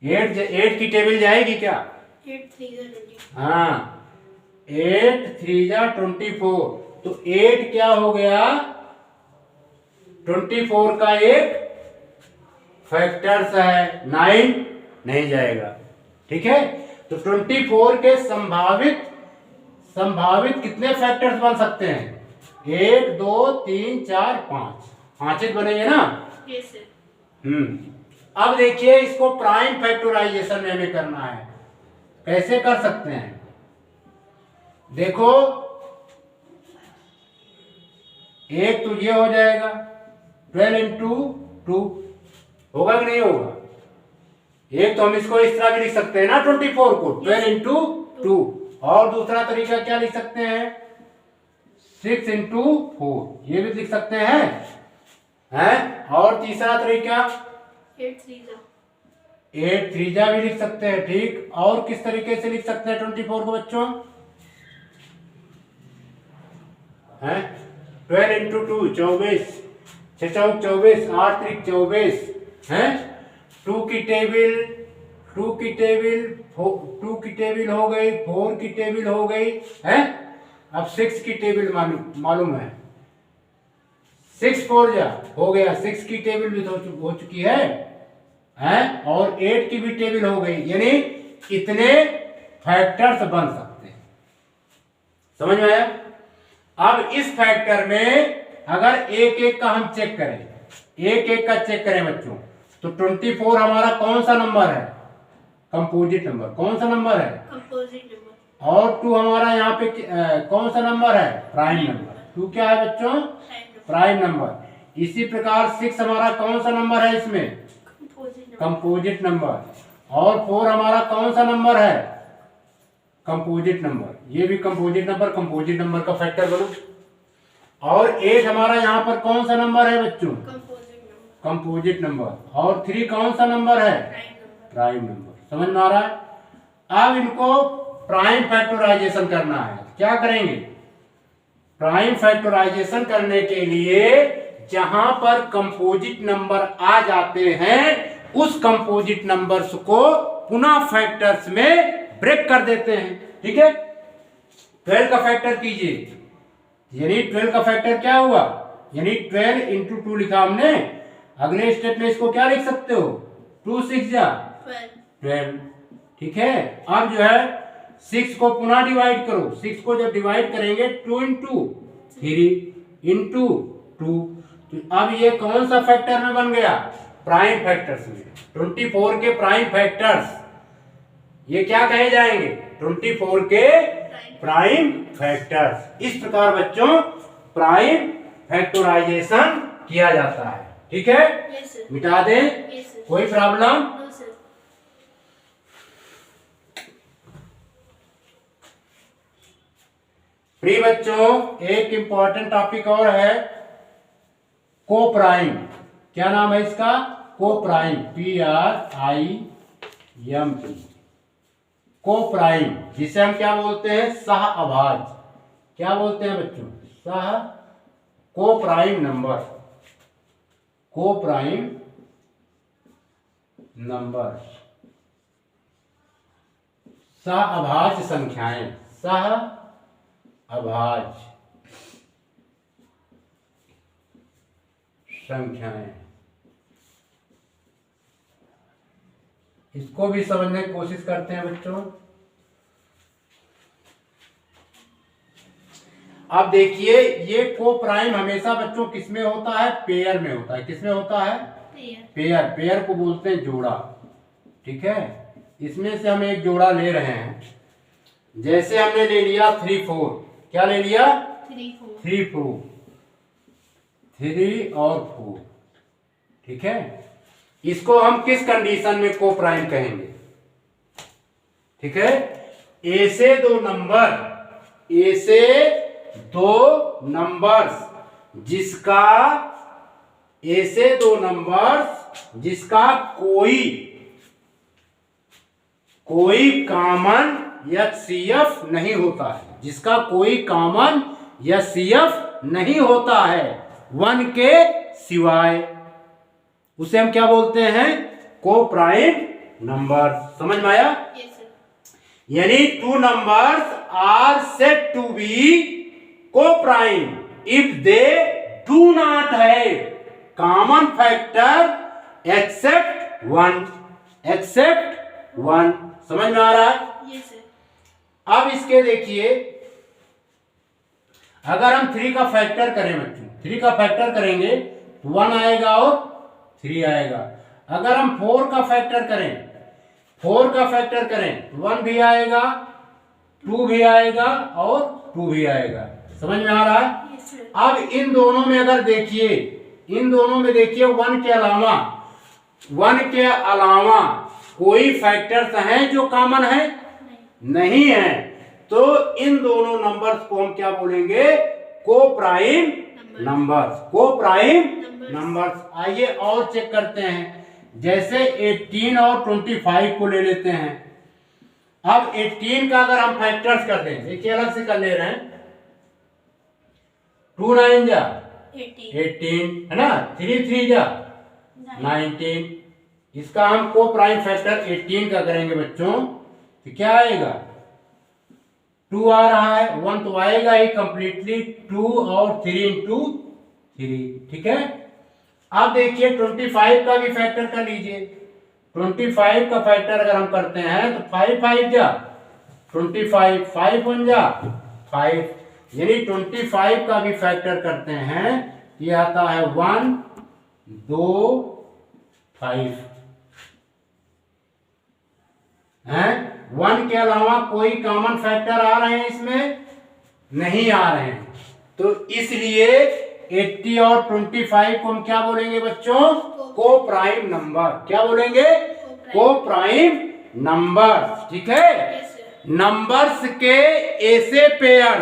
8 की टेबल जाएगी क्या? 8 3 जा 20. हाँ, 8 3 जा 24, तो 8 क्या हो गया? 24 का एक फैक्टर्स है। 9 नहीं जाएगा। ठीक है, तो 24 के संभावित कितने फैक्टर्स बन सकते हैं? 1 2 3 4 5, 5 बनेंगे ना। Yes, sir. अब देखिए, इसको प्राइम फैक्टराइजेशन में हमें करना है। कैसे कर सकते हैं? देखो, एक तो ये हो जाएगा 12 इंटू 2, होगा कि नहीं होगा? एक तो हम इसको इस तरह भी लिख सकते हैं ना, 24 को 12 इंटू 2, और दूसरा तरीका क्या लिख सकते हैं? 6 इंटू 4, ये भी लिख सकते हैं। और तीसरा तरीका 8 3 जा 8 3 जा भी लिख सकते हैं। ठीक, और किस तरीके से लिख सकते हैं 24 को बच्चों? 12 इंटू 2 24, 6 चौक 24, 8 3 24 है। 2 की टेबल हो गई, 4 की टेबल हो गई है। अब 6 की टेबल मालूम है, 6 4 जा हो गया, 6 की टेबल भी हो चुकी है, और 8 की भी टेबल हो गई। यानी इतने फैक्टर्स बन सकते हैं। समझ में आया? अब इस फैक्टर में अगर एक एक का हम चेक करें, एक एक का चेक करें बच्चों, तो 24 हमारा कौन सा नंबर है? Composite number. कौन सा नंबर है? Composite number. और 2 हमारा यहाँ पे कौन सा नंबर है? Prime number. 2 क्या है बच्चों? Prime number. इसी प्रकार 6 हमारा कौन सा नंबर है इसमें? Composite number. और 4 हमारा कौन सा नंबर है? Composite number. ये भी कंपोजिट नंबर का फैक्टर बनो। और 8 हमारा यहाँ पर कौन सा नंबर है बच्चों? Composite number. और 3 कौन सा नंबर है? Prime number. समझ में आ रहा है? अब इनको प्राइम फैक्टराइजेशन करना है। क्या करेंगे? प्राइम फैक्टराइजेशन करने के लिए जहां पर कंपोजिट नंबर आ जाते हैं, उस कंपोजिट नंबर्स को पुनः फैक्टर्स में ब्रेक कर देते हैं। ठीक है, 12 का फैक्टर कीजिए, यानी 12 का फैक्टर क्या हुआ? यानी 12 इंटू 2 लिखा हमने। अगले स्टेप में इसको क्या लिख सकते हो? 2 6 जा 12, ठीक है। अब जो है 6 को पुनः डिवाइड करो। 6 को जब डिवाइड करेंगे 2 इंटू 3 इंटू 2, तो अब ये कौन सा फैक्टर में बन गया? प्राइम फैक्टर्स में। 24 के प्राइम फैक्टर्स ये क्या कहे जाएंगे? 24 के प्राइम फैक्टर्स। इस प्रकार बच्चों प्राइम फैक्टराइजेशन किया जाता है। ठीक है, Yes, sir. मिटा दें, Yes, sir. कोई प्रॉब्लम? No, sir. प्रिय बच्चों, एक इंपॉर्टेंट टॉपिक और है, को प्राइम। क्या नाम है इसका? को प्राइम, PRIMP। को प्राइम, जिसे हम क्या बोलते हैं? सह अभाज्य। क्या बोलते हैं बच्चों? सह को प्राइम नंबर। को प्राइम नंबर, सह अभाज्य संख्याएं, सह अभाज्य संख्याएं। इसको भी समझने की कोशिश करते हैं बच्चों। अब देखिए, ये को प्राइम हमेशा बच्चों किसमें होता है? पेयर में होता है। किसमें होता है? Pair. पेयर। पेयर को बोलते हैं जोड़ा। ठीक है, इसमें से हम एक जोड़ा ले रहे हैं। जैसे हमने ले लिया 3 4। क्या ले लिया? 3 4. 3 4, 3 और 4। ठीक है, इसको हम किस कंडीशन में को प्राइम कहेंगे? ठीक है, ए से दो नंबर्स जिसका कोई कॉमन HCF नहीं होता है, जिसका कोई कॉमन HCF नहीं होता है 1 के सिवाय, उसे हम क्या बोलते हैं? को प्राइम नंबर। समझ में आया? Yes, sir. यानी 2 numbers are said to be co-prime if they do not have common factor except one. समझ में आ रहा है? Yes, sir. अब इसके देखिए, अगर हम 3 का फैक्टर करें बच्चों, 3 का फैक्टर करेंगे तो 1 आएगा और 3 आएगा। अगर हम 4 का फैक्टर करें तो 1 भी आएगा, 2 भी आएगा और 2 भी आएगा। समझ में आ रहा है? Yes, sir. अब इन दोनों में अगर देखिए, 1 के अलावा कोई फैक्टर्स हैं जो कॉमन है? नहीं है। तो इन दोनों नंबर्स को हम क्या बोलेंगे? को प्राइम नंबर्स। को प्राइम नंबर्स। आइए और चेक करते हैं। जैसे 18 और 25 को ले लेते हैं। अब 18 का अगर हम फैक्टर्स कर दें, देखिए अलग से कर ले रहे हैं। 2 9 जा 18 है ना, 3 3 जा 19। इसका हम को प्राइम फैक्टर 18 का करेंगे बच्चों, तो क्या आएगा? 2 आ रहा है, 1 तो आएगा ही कंप्लीटली। 2 और 3 इंटू 3। ठीक है, अब देखिए 25 का भी फैक्टर कर लीजिए। 25 का फैक्टर अगर हम करते हैं तो 5 5 जा 25, 5 1 जा 5, यानी 25 का भी फैक्टर करते हैं, ये आता है 1 2 5 हैं। 1 के अलावा कोई कॉमन फैक्टर आ रहे हैं इसमें? नहीं आ रहे हैं। तो इसलिए 80 और 25 को हम क्या बोलेंगे बच्चों? को प्राइम नंबर। क्या बोलेंगे? को प्राइम नंबर। ठीक है, Yes, sir. नंबर्स के ऐसे पेयर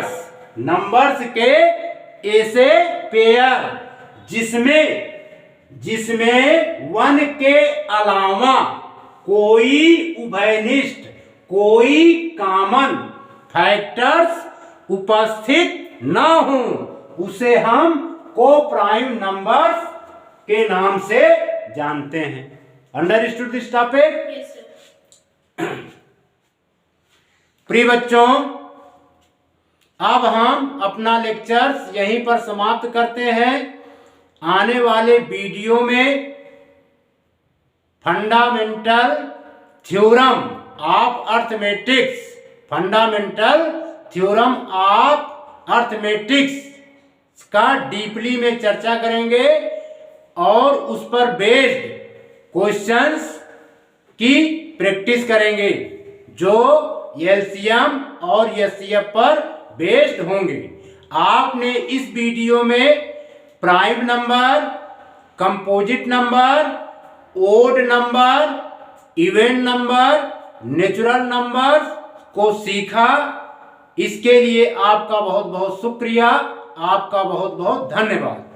जिसमें 1 के अलावा कोई उभयनिष्ठ, कोई कॉमन फैक्टर्स उपस्थित न हो, उसे हम को प्राइम नंबर्स के नाम से जानते हैं। Understood this topic? Yes, sir. प्रिय बच्चों, अब हम अपना लेक्चर्स यहीं पर समाप्त करते हैं। आने वाले वीडियो में fundamental theorem of arithmetics, fundamental theorem of arithmetics का डीपली में चर्चा करेंगे और उस पर बेस्ड क्वेश्चंस की प्रैक्टिस करेंगे जो एलसीएम और एचसीएफ पर बेस्ड होंगे। आपने इस वीडियो में prime number, composite number, odd number, even number, natural number को सीखा। इसके लिए आपका बहुत बहुत शुक्रिया, आपका बहुत बहुत धन्यवाद।